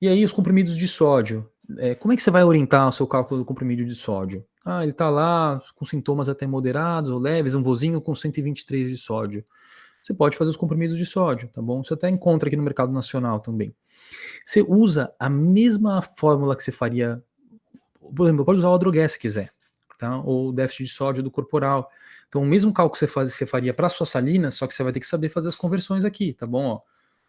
E aí os comprimidos de sódio. Como é que você vai orientar o seu cálculo do comprimido de sódio? Ah, ele está lá com sintomas até moderados ou leves, um vozinho com 123 de sódio. Você pode fazer os comprimidos de sódio, tá bom? Você até encontra aqui no mercado nacional também. Você usa a mesma fórmula que você faria, por exemplo, pode usar o Adrogué se quiser, tá? Ou o déficit de sódio do corporal. Então, o mesmo cálculo que você faria para a sua salina, só que você vai ter que saber fazer as conversões aqui, tá bom? Ó,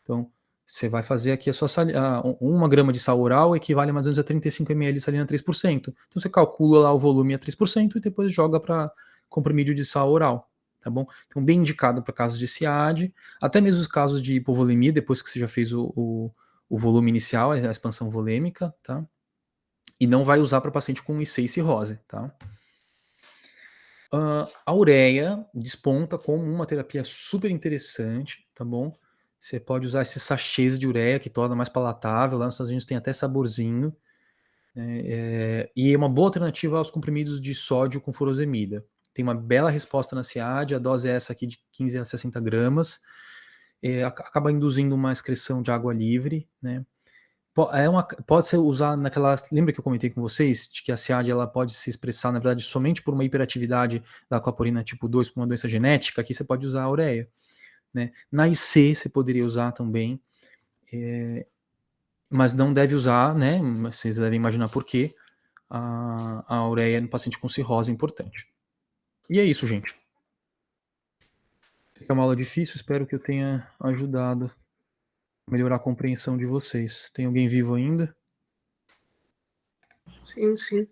então, você vai fazer aqui a sua salina, 1 grama de sal oral equivale mais ou menos a 35 ml de salina 3%. Então, você calcula lá o volume a 3% e depois joga para comprimido de sal oral, tá bom? Então, bem indicado para casos de SIAD, até mesmo os casos de hipovolemia, depois que você já fez o volume inicial, a expansão volêmica, tá? E não vai usar para paciente com IC e cirrose, tá? A ureia desponta como uma terapia super interessante, tá bom? Você pode usar esses sachês de ureia que torna mais palatável, lá nos Estados Unidos tem até saborzinho, e é uma boa alternativa aos comprimidos de sódio com furosemida. Tem uma bela resposta na SIAD, a dose é essa aqui de 15 a 60 gramas, acaba induzindo uma excreção de água livre, né? Pode ser usar naquela. Lembra que eu comentei com vocês de que a SIAD ela pode se expressar, na verdade, somente por uma hiperatividade da aquaporina tipo 2 por uma doença genética? Aqui você pode usar a ureia. Né? Na IC você poderia usar também, mas não deve usar, né? Vocês devem imaginar por quê. A ureia no paciente com cirrose é importante. E é isso, gente. É uma aula difícil, espero que eu tenha ajudado a melhorar a compreensão de vocês. Tem alguém vivo ainda? Sim, sim.